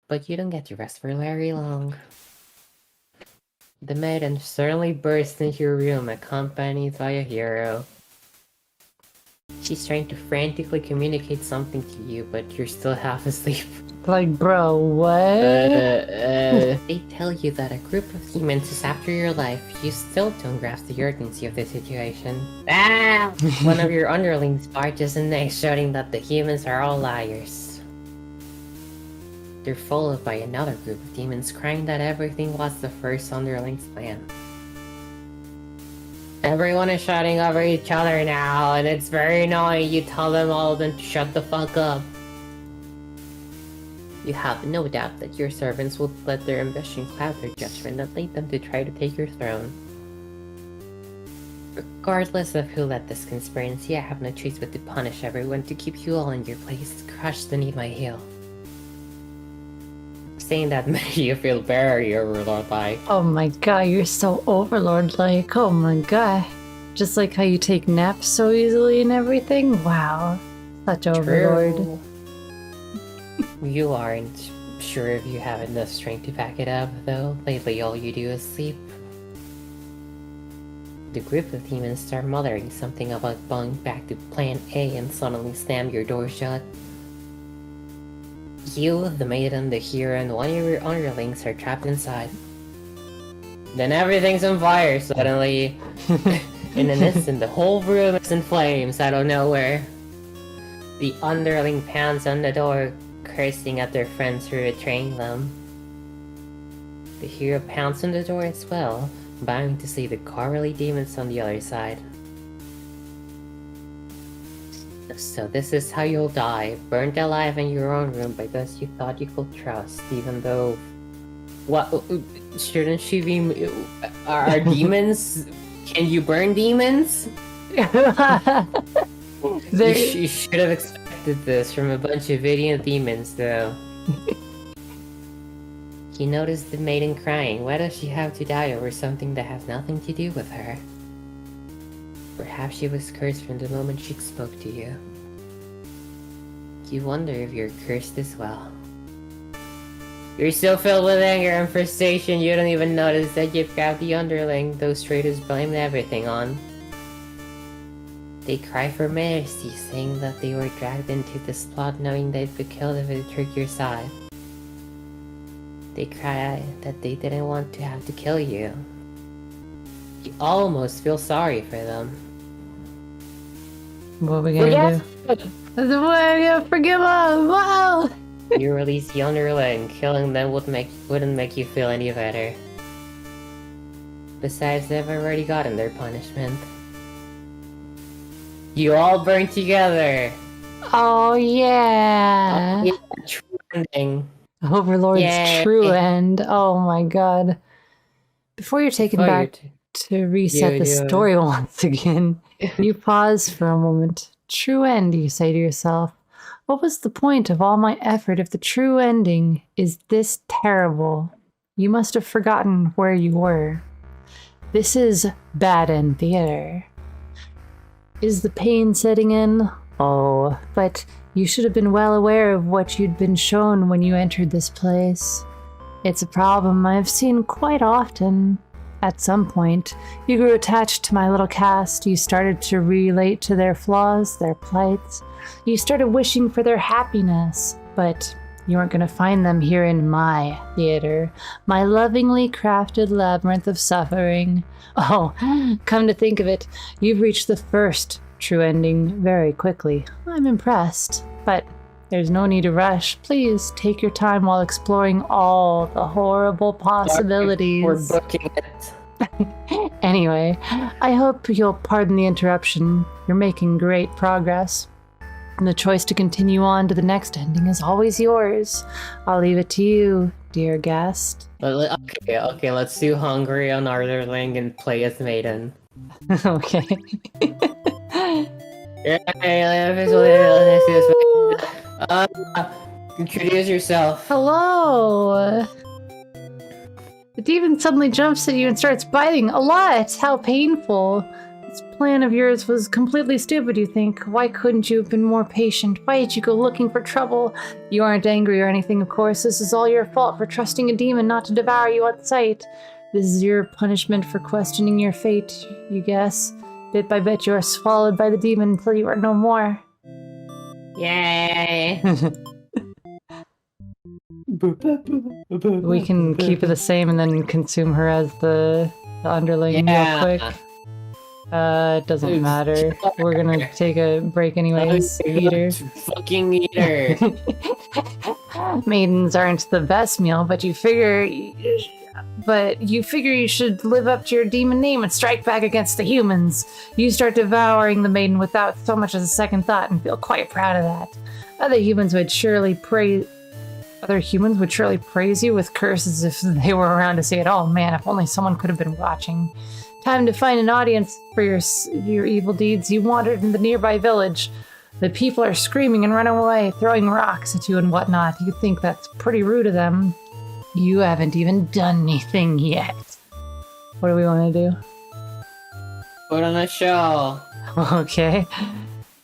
But you don't get to rest for very long. The maiden suddenly bursts into your room, accompanied by a hero. She's trying to frantically communicate something to you, but you're still half asleep. Like, bro, what? They tell you that a group of humans is after your life. You still don't grasp the urgency of the situation. Ah! One of your underlings barges in next, shouting that the humans are all liars. They're followed by another group of demons crying that everything was the first underling's plan. Everyone is shouting over each other now, and it's very annoying. You tell them all to shut the fuck up. You have no doubt that your servants will let their ambition cloud their judgment and lead them to try to take your throne. Regardless of who led this conspiracy, I have no choice but to punish everyone to keep you all in your place, crushed beneath my heel. Saying that made you feel very overlord-like. Oh my god, you're so overlord-like. Oh my god. Just like how you take naps so easily and everything. Wow. Such overlord. True. You aren't sure if you have enough strength to back it up, though. Lately all you do is sleep. The group of demons start muttering something about going back to Plan A and suddenly slam your door shut. You, the maiden, the hero, and one of your underlings are trapped inside. Then everything's on fire suddenly. In an instant, the whole room is in flames out of nowhere. The underling pounds on the door, cursing at their friends for betraying them. The hero pounds on the door as well, vowing to see the cowardly demons on the other side. So this is how you'll die, burned alive in your own room because you thought you could trust, even though... What? Shouldn't she be... Are demons... Can you burn demons? You should have expected this from a bunch of idiot demons, though. You notice the maiden crying. Why does she have to die over something that has nothing to do with her? Perhaps she was cursed from the moment she spoke to you. You wonder if you're cursed as well. You're so filled with anger and frustration you don't even notice that you've got the underling those traitors blamed everything on. They cry for mercy, saying that they were dragged into this plot knowing they'd be killed if it took your side. They cry that they didn't want to have to kill you. You almost feel sorry for them. What are we gonna do? What are we gonna forgive them? Wow! You release the underling, killing them wouldn't make you feel any better. Besides, they've already gotten their punishment. You all burn together! Oh yeah! Yeah, true ending. Overlord's Yay. true end. Oh my god. Before you're taken back to reset the story once again, you pause for a moment. True end, you say to yourself. What was the point of all my effort if the true ending is this terrible? You must have forgotten where you were. This is bad end theater. Is the pain setting in? Oh, but you should have been well aware of what you'd been shown when you entered this place. It's a problem I've seen quite often. At some point, you grew attached to my little cast. You started to relate to their flaws, their plights. You started wishing for their happiness. But you aren't going to find them here in my theater, my lovingly crafted labyrinth of suffering. Oh, come to think of it, you've reached the first true ending very quickly. I'm impressed, but there's no need to rush. Please take your time while exploring all the horrible possibilities. We're booking it. Anyway, I hope you'll pardon the interruption. You're making great progress. And the choice to continue on to the next ending is always yours. I'll leave it to you, dear guest. Okay, let's do Hungry on Arthurling and play as Maiden. Okay. Introduce yourself. Hello! The demon suddenly jumps at you and starts biting a lot. How painful. This plan of yours was completely stupid, you think. Why couldn't you have been more patient? Why did you go looking for trouble? You aren't angry or anything, of course. This is all your fault for trusting a demon not to devour you on sight. This is your punishment for questioning your fate, you guess. Bit by bit, you are swallowed by the demon until you are no more. Yay! We can keep it the same and then consume her as the underling real quick. It doesn't matter. We're gonna take a break anyways. Eat her. Fucking eat her. Maidens aren't the best meal, but you figure you should live up to your demon name and strike back against the humans. You start devouring the maiden without so much as a second thought and feel quite proud of that. Other humans would surely praise you with curses if they were around to see it. Oh man, if only someone could have been watching. Time to find an audience for your evil deeds. You wandered in the nearby village. The people are screaming and running away, throwing rocks at you and whatnot. You think that's pretty rude of them. You haven't even done anything yet. What do we want to do? Put on a show. Okay.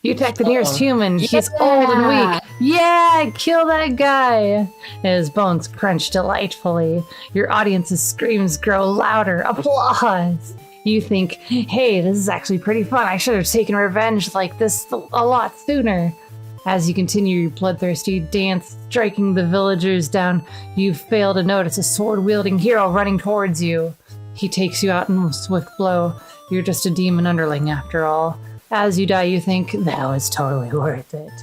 You attack the nearest human. He's old and weak. Yeah, kill that guy. His bones crunch delightfully. Your audience's screams grow louder. Applause. You think, hey, this is actually pretty fun. I should have taken revenge like this a lot sooner. As you continue your bloodthirsty dance, striking the villagers down, you fail to notice a sword-wielding hero running towards you. He takes you out in a swift blow. You're just a demon underling after all. As you die, you think, that was totally worth it.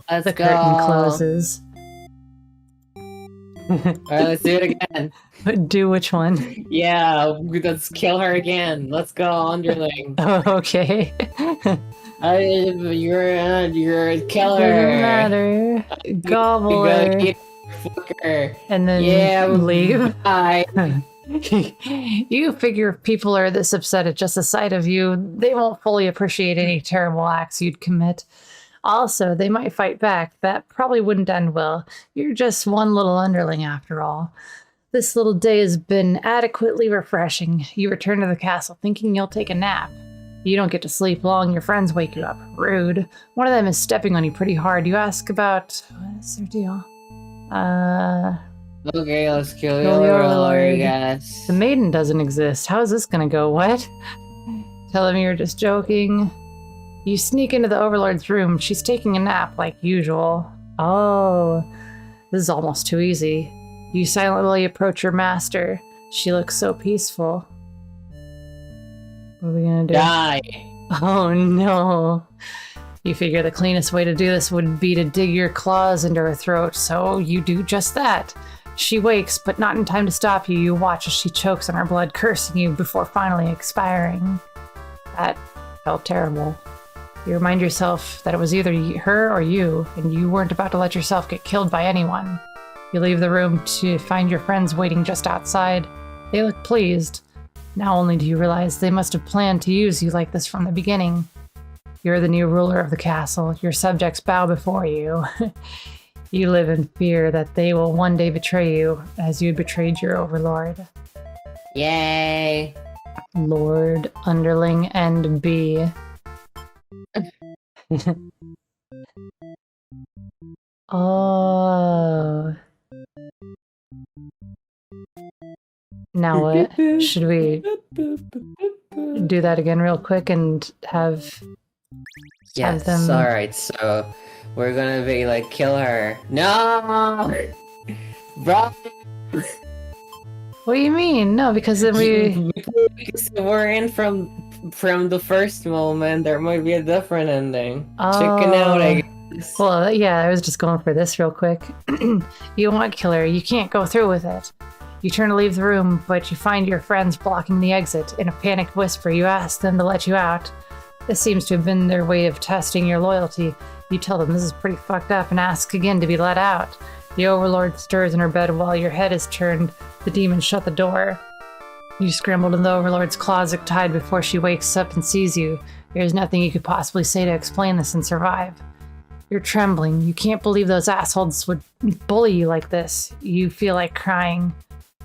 The curtain closes. Alright, let's do it again. Do which one? Yeah, let's kill her again. Let's go, underling. Oh, okay. You're a killer. Doesn't matter. Gobbler. Fucker. And then leave. Bye. You figure if people are this upset at just the sight of you, they won't fully appreciate any terrible acts you'd commit. Also, they might fight back. That probably wouldn't end well. You're just one little underling after all. This little day has been adequately refreshing. You return to the castle thinking you'll take a nap. You don't get to sleep long. Your friends wake you up. Rude. One of them is stepping on you pretty hard. You ask about... what's their deal? Okay, let's kill your overlord, guys. The maiden doesn't exist. How is this gonna go? What? Tell them you're just joking. You sneak into the overlord's room. She's taking a nap like usual. Oh, this is almost too easy. You silently approach your master. She looks so peaceful. What are we gonna do? Die! Oh no. You figure the cleanest way to do this would be to dig your claws into her throat, so you do just that. She wakes, but not in time to stop you. You watch as she chokes on her blood, cursing you before finally expiring. That felt terrible. You remind yourself that it was either her or you, and you weren't about to let yourself get killed by anyone. You leave the room to find your friends waiting just outside. They look pleased. Now only do you realize they must have planned to use you like this from the beginning. You're the new ruler of the castle. Your subjects bow before you. You live in fear that they will one day betray you, as you betrayed your overlord. Yay! Lord, underling, and bee. Oh. Now what? Should we do that again real quick and have Yes, them... alright, so we're gonna be like, kill her. No! Bro! What do you mean? No, because then we... Because we're in from the first moment, there might be a different ending. Chicken out, I guess. Well, yeah, I was just going for this real quick. You want killer, you can't go through with it. You turn to leave the room, but you find your friends blocking the exit. In a panicked whisper, you ask them to let you out. This seems to have been their way of testing your loyalty. You tell them this is pretty fucked up and ask again to be let out. The Overlord stirs in her bed while your head is turned. The demon shut the door. You scramble to the Overlord's closet tied before she wakes up and sees you. There's nothing you could possibly say to explain this and survive. You're trembling. You can't believe those assholes would bully you like this. You feel like crying.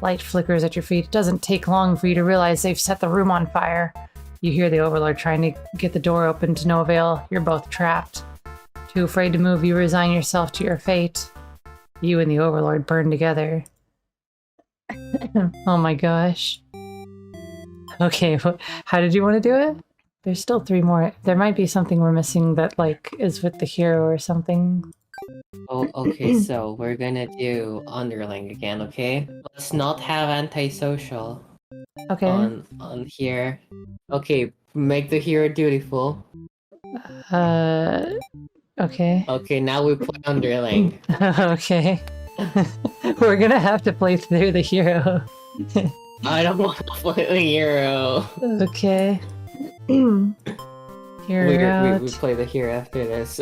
Light flickers at your feet. It doesn't take long for you to realize they've set the room on fire. You hear the Overlord trying to get the door open to no avail. You're both trapped. Too afraid to move, you resign yourself to your fate. You and the Overlord burn together. Oh my gosh. Okay, how did you want to do it? There's still 3 more. There might be something we're missing that, like, is with the hero or something. Oh, okay, so we're gonna do underling again, okay? Let's not have antisocial Okay. on here. Okay, make the hero dutiful. Okay. Okay, now we play underling. Okay. We're gonna have to play through the hero. I don't want to play the hero. Okay. Hero We play the hero after this.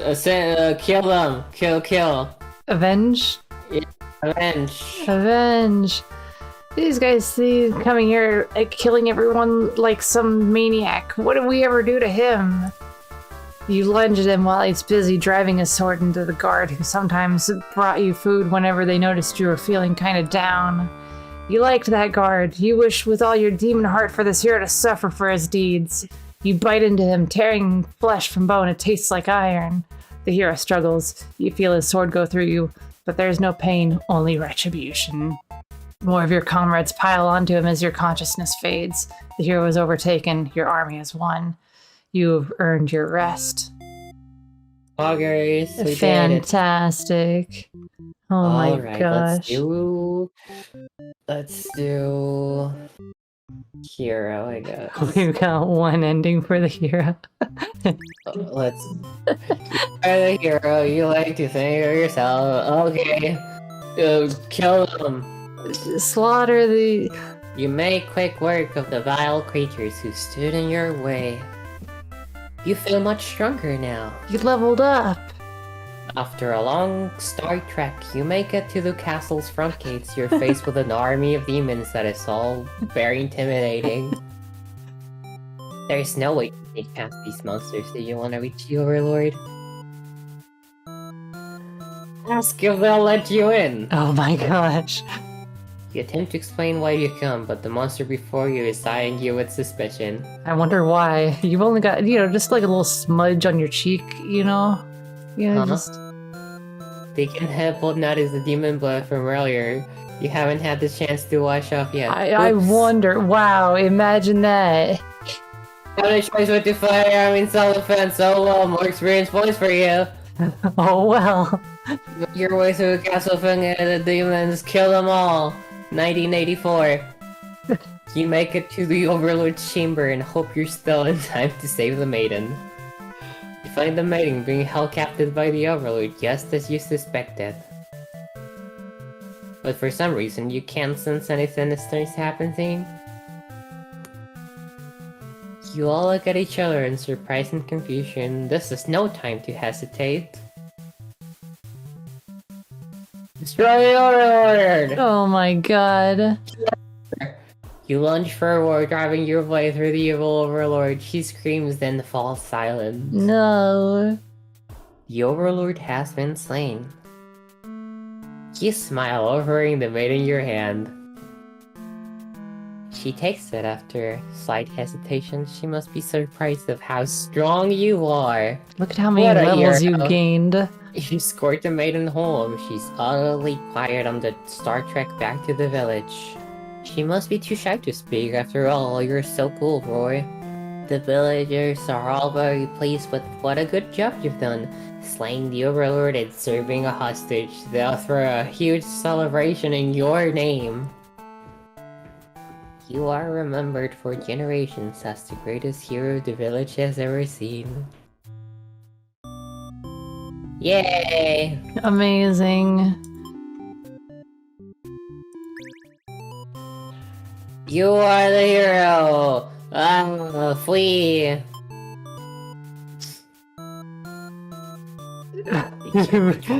Kill them! Kill! Avenge? Avenge! Avenge! These guys see coming here, like, killing everyone like some maniac. What did we ever do to him? You lunge at him while he's busy driving his sword into the guard, who sometimes brought you food whenever they noticed you were feeling kind of down. You liked that guard. You wish with all your demon heart for this hero to suffer for his deeds. You bite into him, tearing flesh from bone. It tastes like iron. The hero struggles. You feel his sword go through you, but there's no pain, only retribution. More of your comrades pile onto him as your consciousness fades. The hero is overtaken. Your army has won. You've earned your rest. Poggers, we did it. Fantastic. Oh my Alright, gosh. let's do hero, I guess. We've got one ending for the hero. Let's the hero, you like to think of yourself. Okay. Kill them. Slaughter the... You make quick work of the vile creatures who stood in your way. You feel much stronger now. You leveled up. After a long start trek, you make it to the castle's front gates. You're faced with an army of demons that is all very intimidating. There's no way to sneak past these monsters. Do you want to reach the Overlord? Ask if they'll let you in. Oh my gosh. You attempt to explain why you come, but the monster before you is eyeing you with suspicion. I wonder why. You've only got, just like a little smudge on your cheek, Yeah, just... They can have both notice the demon blood from earlier. You haven't had the chance to wash off yet. I wonder. Wow, imagine that. Have a choice what to fire. I mean, self-defense. Oh well, more experience points for you. Oh well. Your way through the castle, and the demons, kill them all. 1984. You make it to the Overlord's chamber and hope you're still in time to save the maiden. You find the maiden being held captive by the Overlord, just as you suspected. But for some reason, you can't sense any sinister is happening. You all look at each other in surprise and confusion. This is no time to hesitate. Destroy the Overlord! Oh my god. You lunge forward, driving your way through the evil Overlord. She screams, then falls silent. No. The Overlord has been slain. You smile, offering the maiden your hand. She takes it after slight hesitation. She must be surprised of how strong you are. Look at how many levels you gained. You escort the maiden home. She's utterly quiet on the Star Trek back to the village. She must be too shy to speak. After all, you're so cool, Roy. The villagers are all very pleased with what a good job you've done. Slaying the overlord and serving a hostage. They'll throw a huge celebration in your name. You are remembered for generations as the greatest hero the village has ever seen. Yay! Amazing. You are the hero! Flee!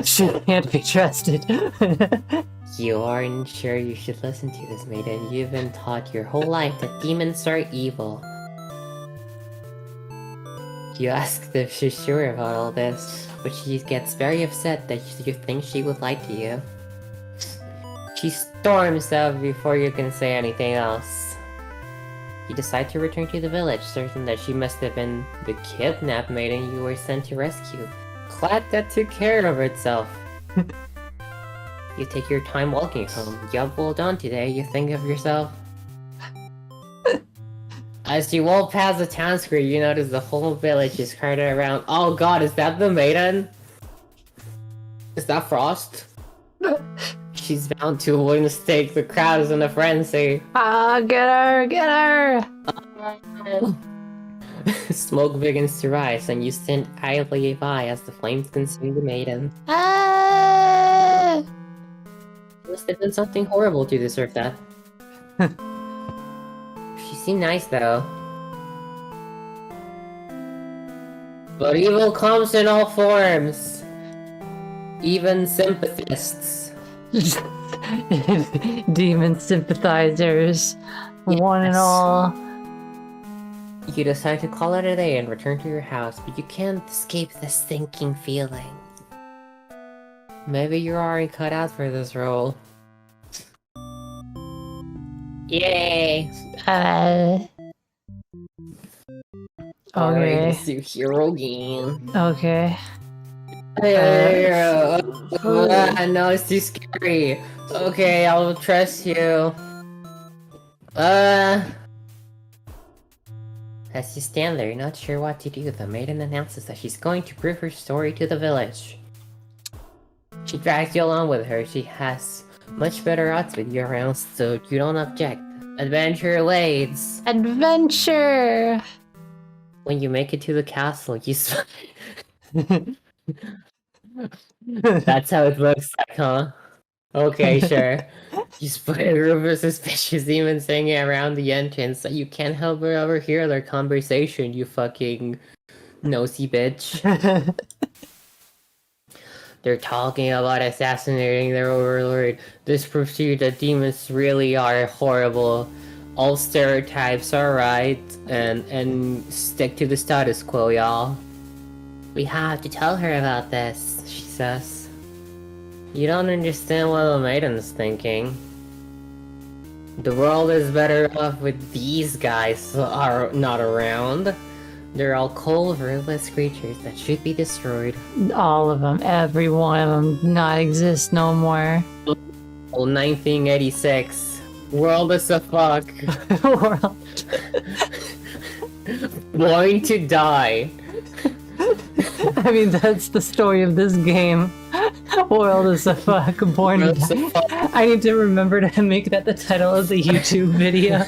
She can't be trusted. You aren't sure you should listen to this maiden. You've been taught your whole life that demons are evil. You ask if she's sure about all this, but she gets very upset that you think she would lie to you. She storms out before you can say anything else. You decide to return to the village, certain that she must have been the kidnapped maiden you were sent to rescue. Glad that took care of itself. You take your time walking home. Job well done today, you think of yourself. As you walk past the town square, you notice the whole village is crowded around. Oh god, is that the maiden? Is that Frost? She's bound to a wooden stake. The crowd is in a frenzy. Ah, get her! Get her! Smoke begins to rise, and you stand idly by as the flames consume the maiden. Ah! You must have done something horrible to deserve that. She seemed nice, though. But evil comes in all forms. Even sympathists. Demon sympathizers. One and Yes. all. You decide to call it a day and return to your house, but you can't escape this sinking feeling. Maybe you aren't cut out for this role. Yay! Alright, Okay. let's do hero game. Okay. No, it's too scary. Okay, I'll trust you. As you stand there, not sure what to do, the maiden announces that she's going to prove her story to the village. She drags you along with her. She has much better odds with you around, so you don't object. Adventure awaits! Adventure! When you make it to the castle, you That's how it looks like, huh? Okay, sure. You spot a group of suspicious demons hanging around the entrance that you can't help but overhear their conversation, you fucking nosy bitch. They're talking about assassinating their overlord. This proves to you that demons really are horrible. All stereotypes are right, and stick to the status quo, y'all. We have to tell her about this, she says. You don't understand what the maiden's thinking. The world is better off with these guys are not around. They're all cold, ruthless creatures that should be destroyed. All of them, every one of them, not exist no more. Oh, 1986. World is a fuck. World. Going to die. I mean, that's the story of this game. World is a fuck, born to World's a die. fuck. I need to remember to make that the title of the YouTube video.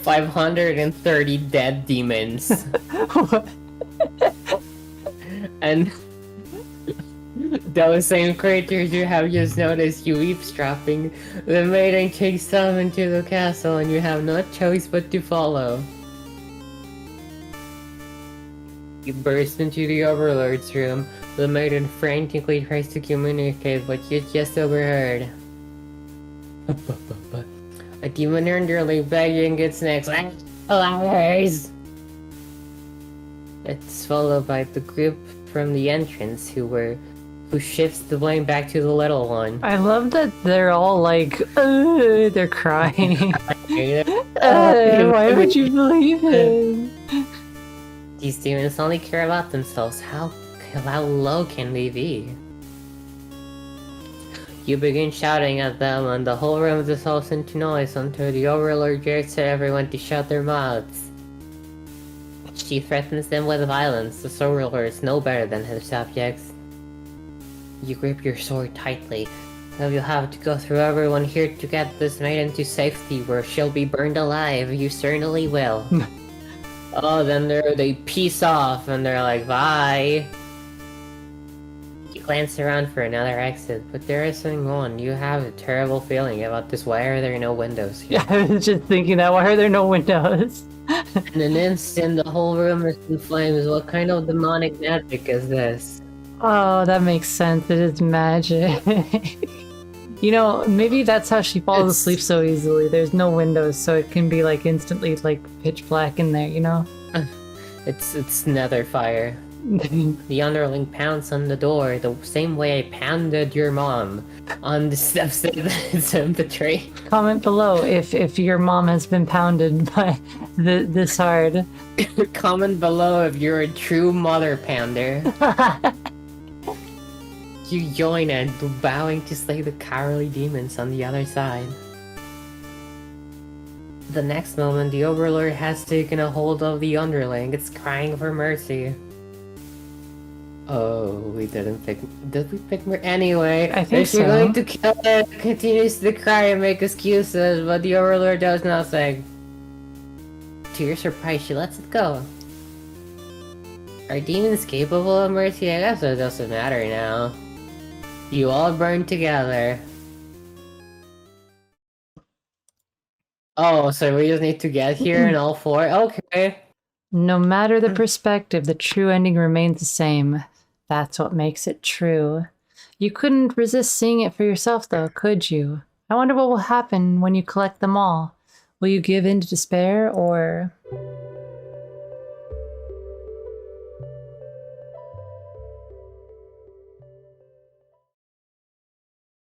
410,757,864,530 dead demons. And those same creatures you have just noticed you eavesdropping, the maiden takes them into the castle and you have no choice but to follow. You burst into the Overlord's room. The maiden frantically tries to communicate what you just overheard. A demon earnestly begging its next liars. It's followed by the group from the entrance who shifts the blame back to the little one. I love that they're all like, they're crying. Why would you believe him? These demons only care about themselves. How How low can they be? You begin shouting at them, and the whole room dissolves into noise until the Overlord yells at everyone to shut their mouths. She threatens them with violence. The Overlord is no better than his subjects. You grip your sword tightly. If you have to go through everyone here to get this maiden to safety where she'll be burned alive, you certainly will. Oh, then they peace off and they're like, bye. You glance around for another exit, but there isn't one. You have a terrible feeling about this. Why are there no windows here? Yeah, I was just thinking that. Why are there no windows? In an instant, the whole room is in flames. What kind of demonic magic is this? Oh, that makes sense. It is magic. You know, maybe that's how she falls asleep so easily. There's no windows, so it can be like instantly like pitch black in there, you know? It's nether fire. The underling pounds on the door the same way I pounded your mom on the steps of the cemetery. Comment below if your mom has been pounded by this hard. Comment below if you're a true mother pounder. You join in, bowing to slay the cowardly demons on the other side. The next moment, the Overlord has taken a hold of the underling. It's crying for mercy. Oh, we didn't pick. Did we pick her anyway? I think if you're going to kill it, continues to cry and make excuses, but the Overlord does nothing. To your surprise, she lets it go. Are demons capable of mercy? I guess it doesn't matter now. You all burn together. Oh, so we just need to get here and all four? Okay. No matter the perspective, the true ending remains the same. That's what makes it true. You couldn't resist seeing it for yourself, though, could you? I wonder what will happen when you collect them all. Will you give in to despair, or